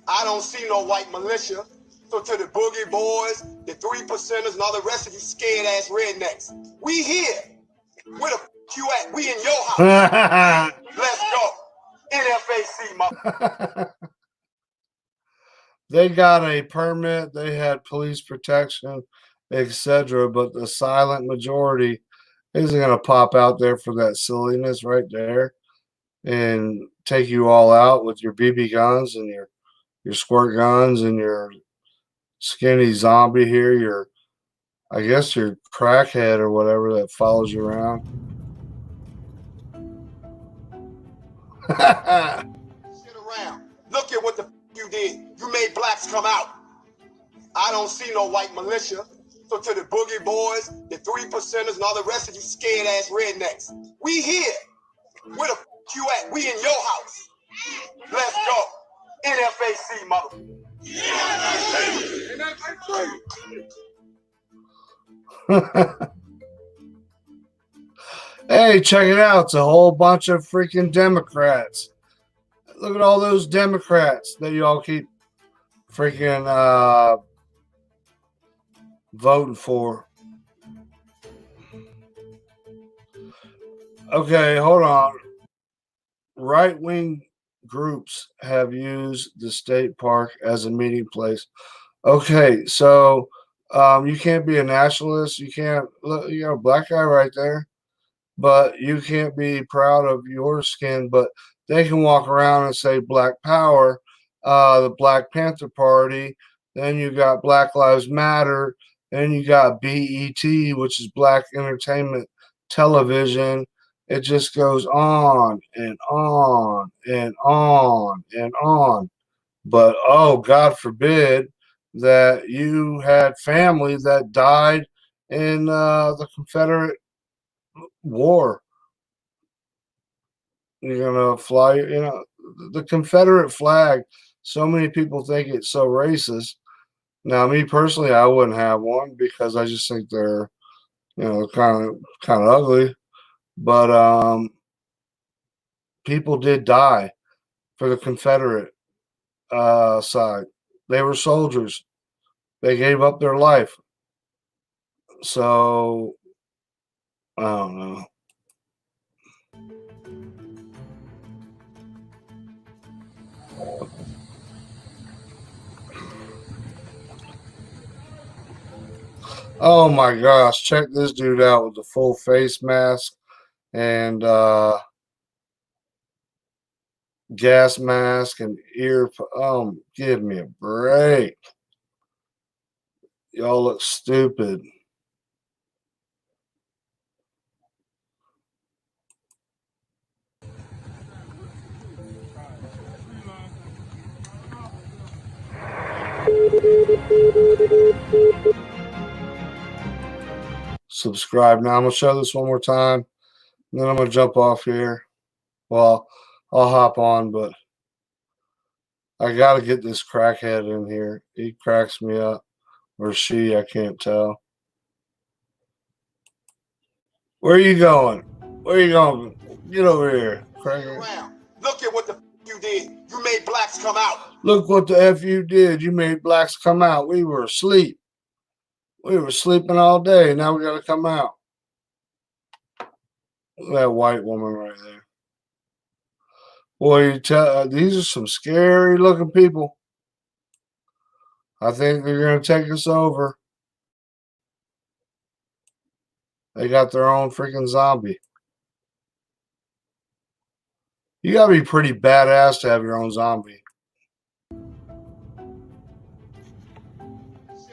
I don't see no white militia. So to the boogie boys, the 3%ers, and all the rest of you scared ass rednecks, we here. Where the f you at? We in your house. Let's go. NFAC, mother. They got a permit, they had police protection, etc. But the silent majority isn't going to pop out there for that silliness right there and take you all out with your BB guns and your squirt guns and your skinny zombie here, your I guess your crackhead or whatever that follows you around. Sit around. Look at what the f you did. You made blacks come out. I don't see no white militia. So to the boogie boys, the 3%ers, and all the rest of you scared ass rednecks, we here. Where the f you at? We in your house. Let's go. NFAC, mother. Hey, check it out. It's a whole bunch of freaking Democrats. Look at all those Democrats that you all keep freaking voting for. Okay, hold on. Right-wing groups have used the state park as a meeting place. Okay, so you can't be a nationalist. You can't, look, you got a black guy right there, but you can't be proud of your skin. But they can walk around and say Black Power, the Black Panther Party. Then you got Black Lives Matter. Then you got BET, which is Black Entertainment Television. It just goes on and on and on and on. But oh, God forbid that you had family that died in the Confederate War. You're gonna fly, the Confederate flag. So many people think it's so racist. Now, me personally, I wouldn't have one because I just think they're, kind of ugly. But people did die for the Confederate side. They were soldiers. They gave up their life. So I don't know. Oh my gosh, check this dude out with the full face mask and gas mask and ear. Give me a break. Y'all look stupid. Subscribe. Now I'm gonna show this one more time, and then I'm gonna jump off here. Well, I'll hop on, but I gotta get this crackhead in here. He cracks me up, or she, I can't tell. Where are you going? Where are you going? Get over here, crackhead. Look at what the f you did. You made blacks come out. Look what the F you did. You made blacks come out. We were asleep. We were sleeping all day. Now we gotta come out. Look at that white woman right there. Boy, these are some scary looking people. I think they're going to take us over. They got their own freaking zombie. You gotta be pretty badass to have your own zombie. Shit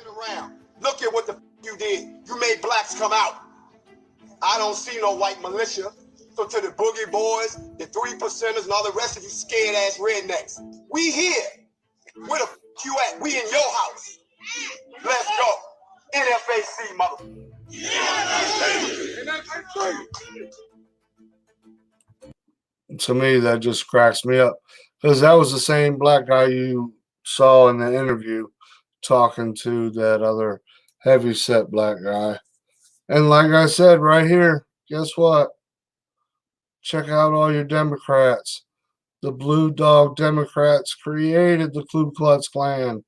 around. Look at what the you did. You made blacks come out. I don't see no white militia. So to the boogie boys, the 3%ers, and all the rest of you scared ass rednecks, we here. Where the you at? We in your house. Let's go. NFAC, mother. To me, that just cracks me up because that was the same black guy you saw in the interview talking to that other heavy-set black guy. And like I said right here, guess what? Check out all your Democrats. The Blue Dog Democrats created the Ku Klux Klan.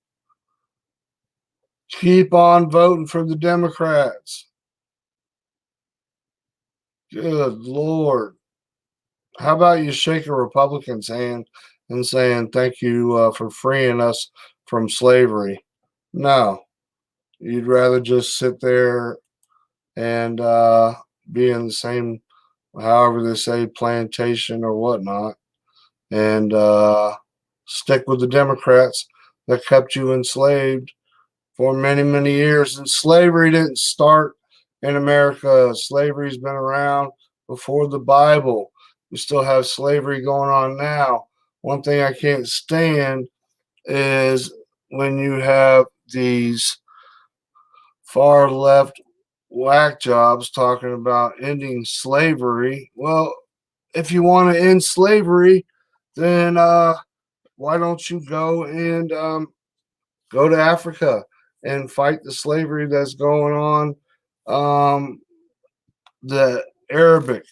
Keep on voting for the Democrats. Good Lord. How about you shake a Republican's hand and saying thank you for freeing us from slavery? No. You'd rather just sit there and be in the same, however they say, plantation or whatnot, and stick with the Democrats that kept you enslaved for many, many years. And slavery didn't start in America. Slavery's been around before the Bible. We still have slavery going on now. One thing I can't stand is when you have these far left whack jobs talking about ending slavery. Well, if you want to end slavery, then why don't you go and go to Africa and fight the slavery that's going on, the Arabic,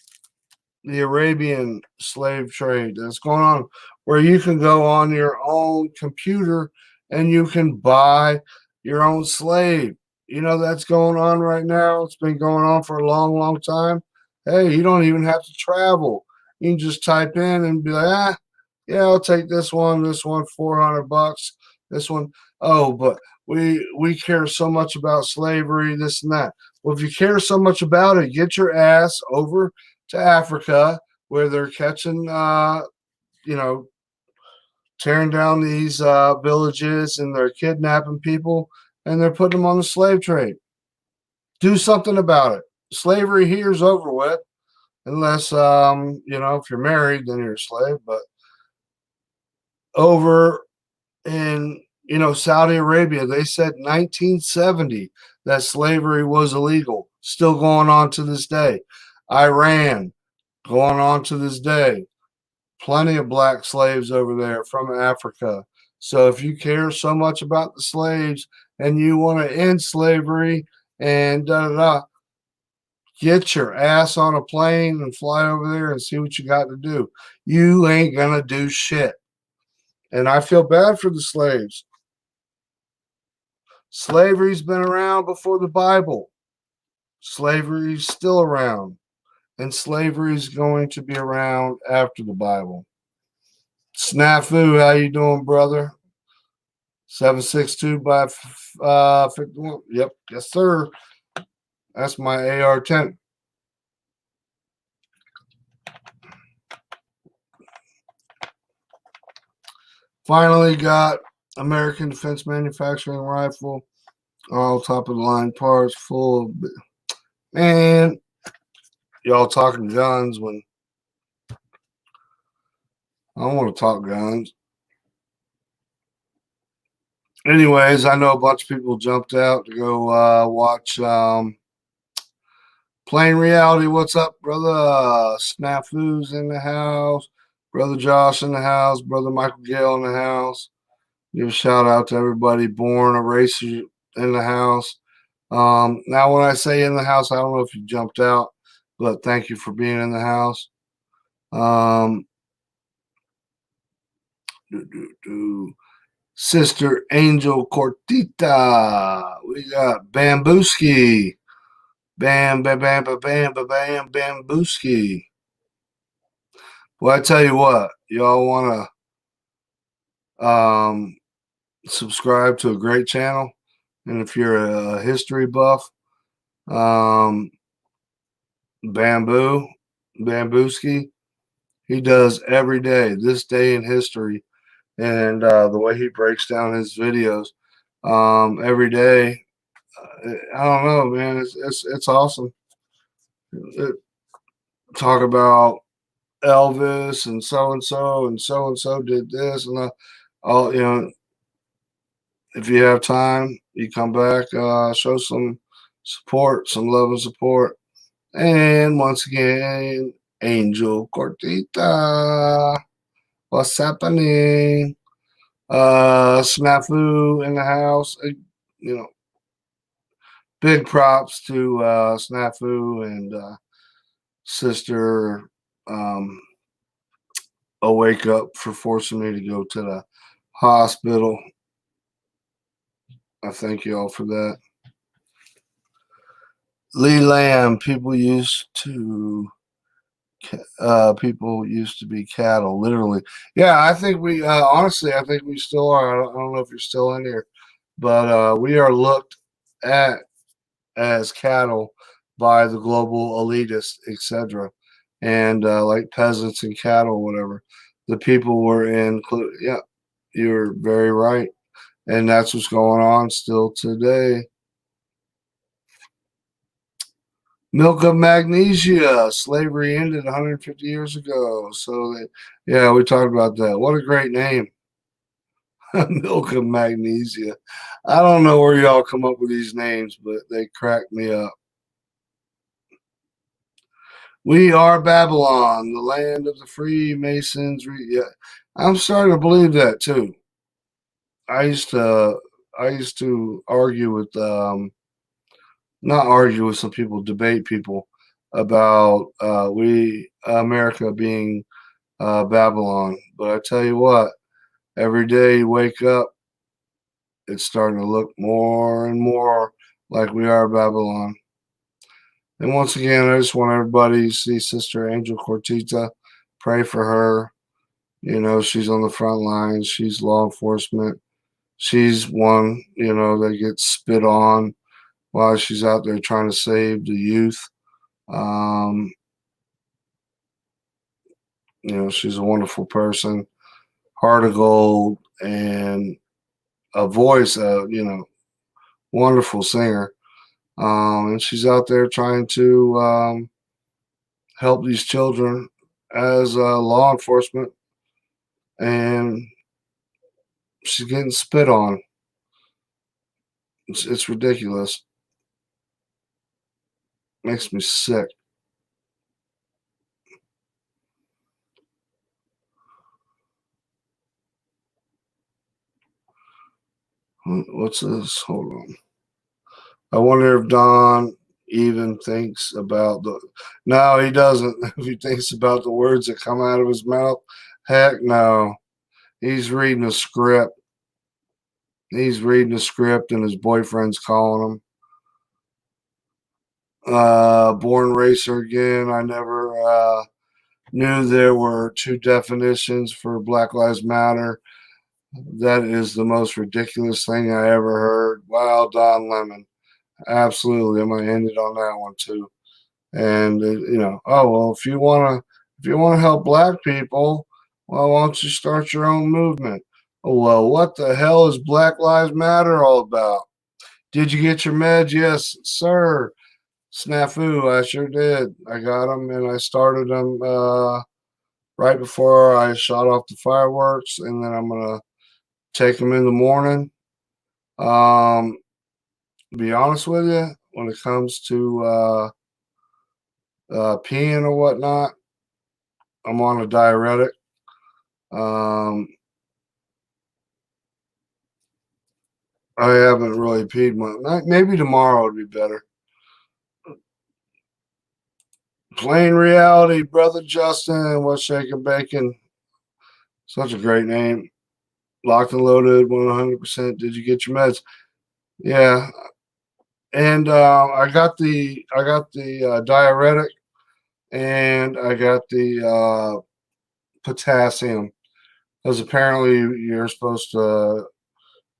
the Arabian slave trade that's going on, where you can go on your own computer and you can buy your own slave. You know, that's going on right now. It's been going on for a long, long time. Hey, you don't even have to travel. You can just type in and be like, yeah, I'll take this one, $400, this one. Oh, but we care so much about slavery, this and that. Well, if you care so much about it, get your ass over to Africa where they're catching, tearing down these villages and they're kidnapping people and they're putting them on the slave trade. Do something about it. Slavery here is over with, unless, if you're married, then you're a slave. But over in, Saudi Arabia, they said 1970 that slavery was illegal. Still going on to this day. Iran, going on to this day. Plenty of black slaves over there from Africa. So if you care so much about the slaves and you want to end slavery and get your ass on a plane and fly over there and see what you got to do. You ain't gonna do shit. And I feel bad for the slaves. Slavery's been around before the Bible. Slavery's still around. And slavery's going to be around after the Bible. Snafu, how you doing, brother? 762 by 51. Yep, yes, sir. That's my AR-10. Finally got American Defense Manufacturing rifle. All top of the line parts, full of, man, y'all talking guns when I don't want to talk guns. Anyways, I know a bunch of people jumped out to go watch Plain Reality. What's up, brother? Snafu's in the house. Brother Josh in the house. Brother Michael Gale in the house. Give a shout out to everybody. Born a Racer in the house. Now, when I say in the house, I don't know if you jumped out, but thank you for being in the house. Sister Angel Cortita. We got Bambooski. Bam, bam, bam, bam, bam, bam, Bambooski. Well, I tell you what, y'all want to subscribe to a great channel. And if you're a history buff, Bambooski, He does every day, this day in history, and the way he breaks down his videos every day. I don't know, man. It's awesome. Talk about Elvis and so and so did this and all. If you have time, you come back, show some support, some love and support. And once again, Angel Cortita, what's happening? Snafu in the house. You know, big props to Snafu and sister a wake up for forcing me to go to the hospital. I thank you all for that. Lee Lamb, people used to be cattle, literally. Yeah, I think we honestly, I think we still are. I don't know if you're still in here, but we are looked at as cattle by the global elitists, etc. And like peasants and cattle, whatever. The people were included. Yeah, you're very right. And that's what's going on still today. Milk of magnesia. Slavery ended 150 years ago. So, yeah, we talked about that. What a great name. Milk of magnesia. I don't know where y'all come up with these names, but they crack me up. We are Babylon, the land of the Freemasons. Yeah, I'm starting to believe that too. I used to argue with not argue with some people, debate people about we America being Babylon. But I tell you what, every day you wake up, it's starting to look more and more like we are Babylon. And once again, I just want everybody to see Sister Angel Cortita, pray for her. You know, she's on the front lines. She's law enforcement. She's one, that gets spit on while she's out there trying to save the youth. She's a wonderful person, heart of gold, and a voice, wonderful singer. And she's out there trying to help these children as law enforcement, and she's getting spit on. It's ridiculous. Makes me sick. What's this? Hold on. I wonder if Don even thinks about the. No, he doesn't. If he thinks about the words that come out of his mouth, heck no. He's reading a script. He's reading a script, and his boyfriend's calling him. Born racer again. I never knew there were two definitions for Black Lives Matter. That is the most ridiculous thing I ever heard. Wow, Don Lemon. Absolutely. I'm gonna end it on that one too. And oh well, if you wanna help black people, well, why don't you start your own movement? Oh well, what the hell is Black Lives Matter all about? Did you get your meds? Yes, sir. Snafu, I sure did. I got them and I started them right before I shot off the fireworks, and then I'm gonna take them in the morning. Be honest with you, when it comes to peeing or whatnot, I'm on a diuretic. I haven't really peed much. Maybe tomorrow would be better. Plain Reality, Brother Justin, what's shaking bacon? Such a great name. Locked and loaded, 100%. Did you get your meds? Yeah, and I got the diuretic, and I got the potassium, because apparently you're supposed to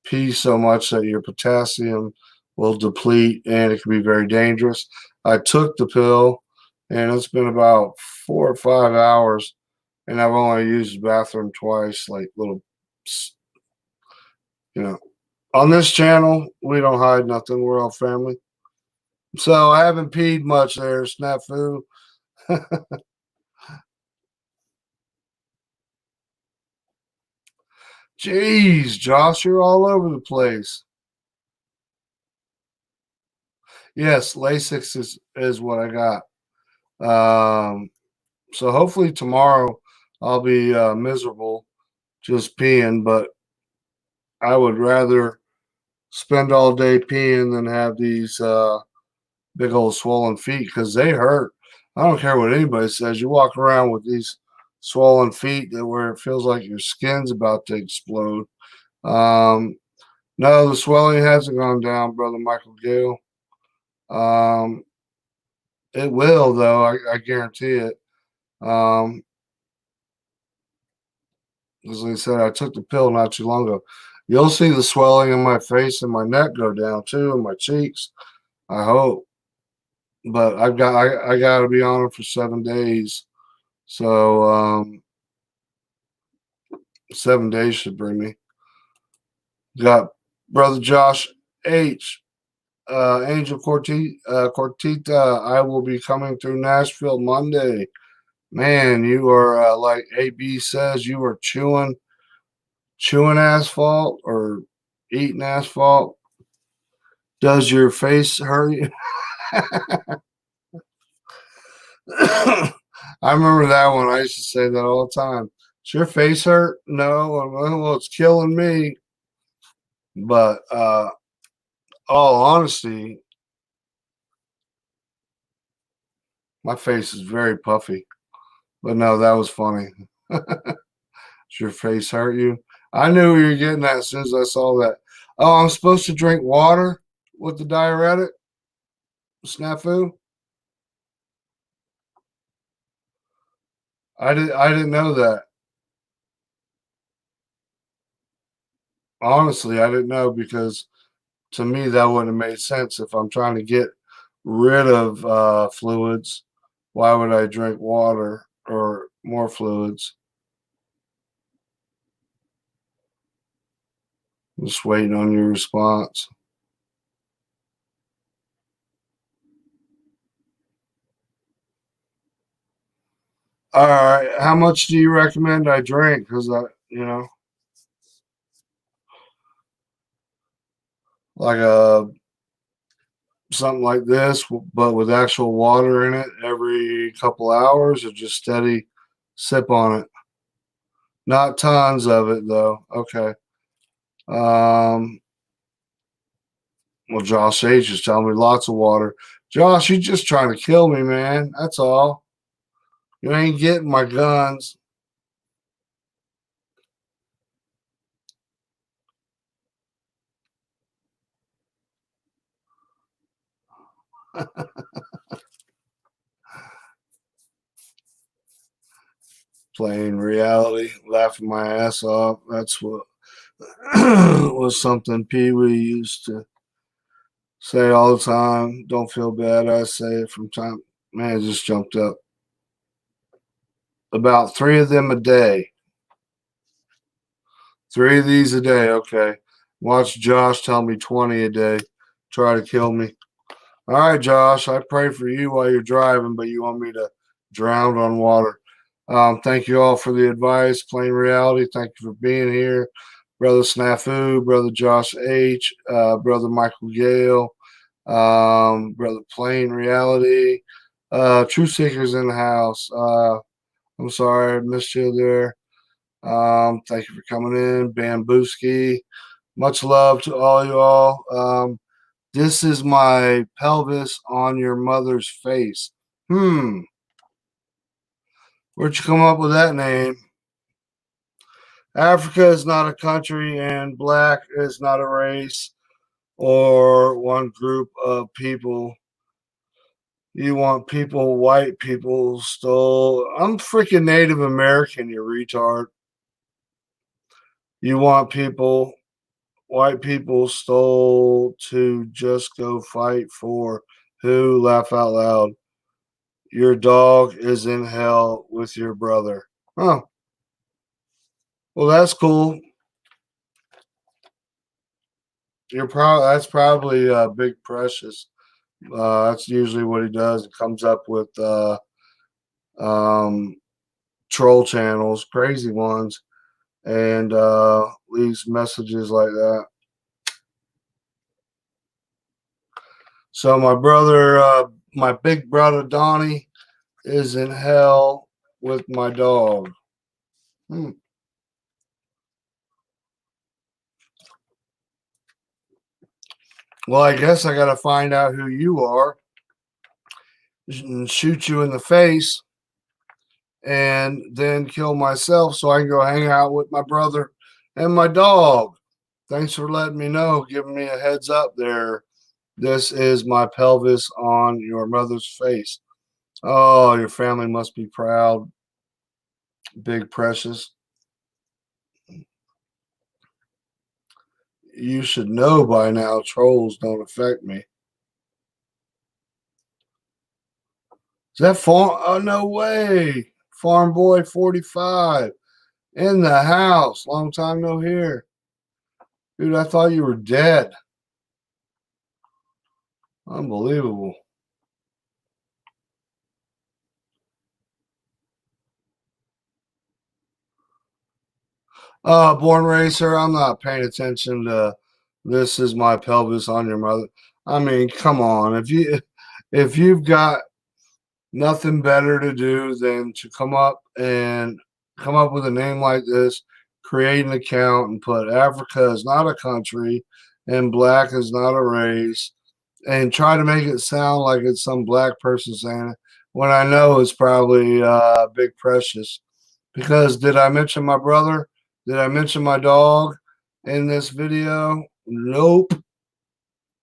pee so much that your potassium will deplete, and it can be very dangerous. I took the pill, and it's been about 4 or 5 hours, and I've only used the bathroom twice, like little, you know. On this channel, we don't hide nothing. We're all family. So I haven't peed much there, snafu. Jeez, Josh, you're all over the place. Yes, LASIK is what I got. So hopefully tomorrow I'll be miserable just peeing, but I would rather spend all day peeing than have these big old swollen feet because they hurt. I don't care what anybody says. You walk around with these swollen feet that where it feels like your skin's about to explode. No, the swelling hasn't gone down, Brother Michael Gale. It will, though. I guarantee it. As I said, I took the pill not too long ago. You'll see the swelling in my face and my neck go down too, and my cheeks. I hope. But I got to be on it for 7 days. So 7 days should bring me. Got Brother Josh H. Angel Cortita. I will be coming through Nashville Monday. Man, you are like AB says, you are chewing asphalt or eating asphalt. Does your face hurt you? I remember that one. I used to say that all the time. Does your face hurt? No. Well, it's killing me. But all honesty, my face is very puffy. But no, that was funny. Does your face hurt you? I knew you were getting that as soon as I saw that. Oh, I'm supposed to drink water with the diuretic? Snafu? I didn't know that. Honestly, I didn't know because to me that wouldn't have made sense. If I'm trying to get rid of fluids, why would I drink water or more fluids? Just waiting on your response. All right, how much do you recommend I drink? Because like something like this, but with actual water in it every couple hours, or just steady sip on it. Not tons of it though. Okay. Well, Josh H is telling me lots of water. Josh, you just trying to kill me, man. That's all. You ain't getting my guns. Playing reality, laughing my ass off. That's what was something Pee Wee used to say all the time. Don't feel bad. I say it from time. Man, it just jumped up. About 3 of them a day. 3 of these a day. Okay. Watch Josh tell me 20 a day. Try to kill me. All right, Josh. I pray for you while you're driving, but you want me to drown on water. Thank you all for the advice. Plain reality. Thank you for being here. Brother Snafu, Brother Josh H, Brother Michael Gale, Brother Plain Reality, True Seekers in the house. I'm sorry I missed you there. Thank you for coming in. Bambooski. Much love to all you all. This is my pelvis on your mother's face. Where'd you come up with that name? Africa is not a country, and black is not a race or one group of people. You want people, white people stole. I'm freaking Native American, you retard. You want people, white people stole to just go fight for who? Laugh out loud. Your dog is in hell with your brother. Huh. Well, that's cool. That's probably Big Precious. That's usually what he does. He comes up with um, troll channels, crazy ones, and leaves messages like that. So my big brother Donnie, is in hell with my dog. Well, I guess I got to find out who you are and shoot you in the face and then kill myself so I can go hang out with my brother and my dog. Thanks for letting me know, giving me a heads up there. This is my pelvis on your mother's face. Oh, your family must be proud. Big Precious. You should know by now trolls don't affect me. Is that farm? Oh, no way. Farm Boy 45 in the house. Long time no hear. Dude, I thought you were dead. Unbelievable. Born Racer, I'm not paying attention to this is my pelvis on your mother. I mean, come on. If you've got nothing better to do than to come up with a name like this, create an account and put Africa is not a country and black is not a race, and try to make it sound like it's some black person saying it when I know it's probably Big Precious. Because did I mention my brother? Did I mention my dog in this video? Nope.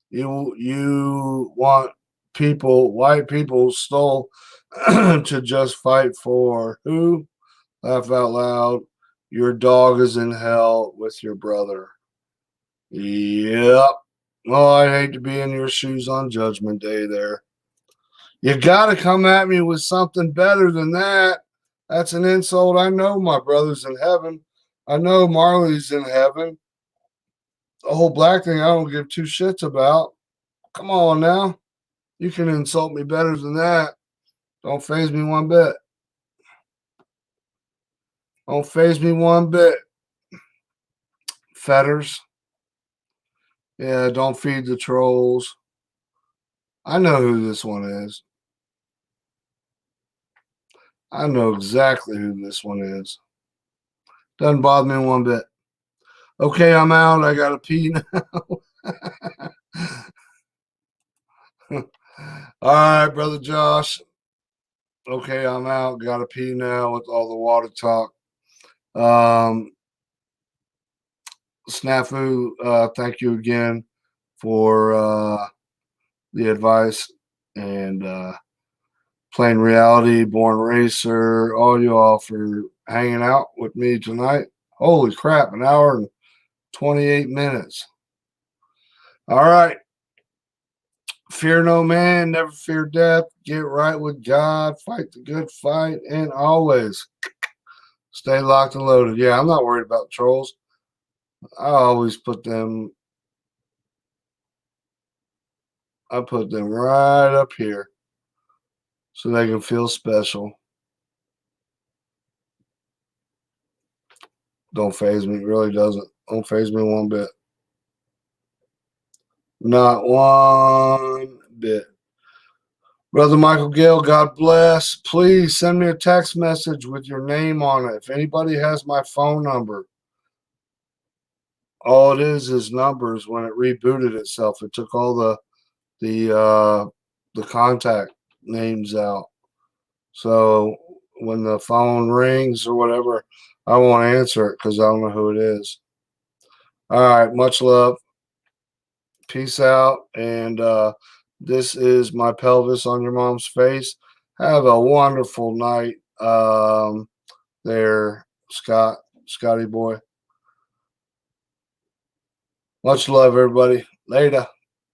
You want white people stole to just fight for who? Laugh out loud. Your dog is in hell with your brother. Yep. Oh, I hate to be in your shoes on Judgment Day there. You got to come at me with something better than that. That's an insult. I know my brother's in heaven. I know Marley's in heaven. The whole black thing I don't give two shits about. Come on now. You can insult me better than that. Don't faze me one bit. Don't faze me one bit. Fetters. Yeah, don't feed the trolls. I know who this one is. I know exactly who this one is. Doesn't bother me one bit. Okay, I'm out. I gotta pee now. All right, brother Josh. Okay, I'm out. Gotta pee now with all the water talk. Snafu, thank you again for the advice and Plain Reality, Born Racer, all you all for hanging out with me tonight. Holy crap, an hour and 28 minutes. All right. Fear no man, never fear death. Get right with God, fight the good fight, and always stay locked and loaded. Yeah, I'm not worried about trolls. I always put them right up here so they can feel special. Don't faze me. It really doesn't. Don't faze me one bit. Not one bit. Brother Michael Gale, God bless. Please send me a text message with your name on it. If anybody has my phone number, all it is numbers. When it rebooted itself, it took all the contact names out. So when the phone rings or whatever, I won't answer it because I don't know who it is. All right, much love. Peace out. And this is my pelvis on your mom's face. Have a wonderful night there, Scotty boy. Much love, everybody. Later.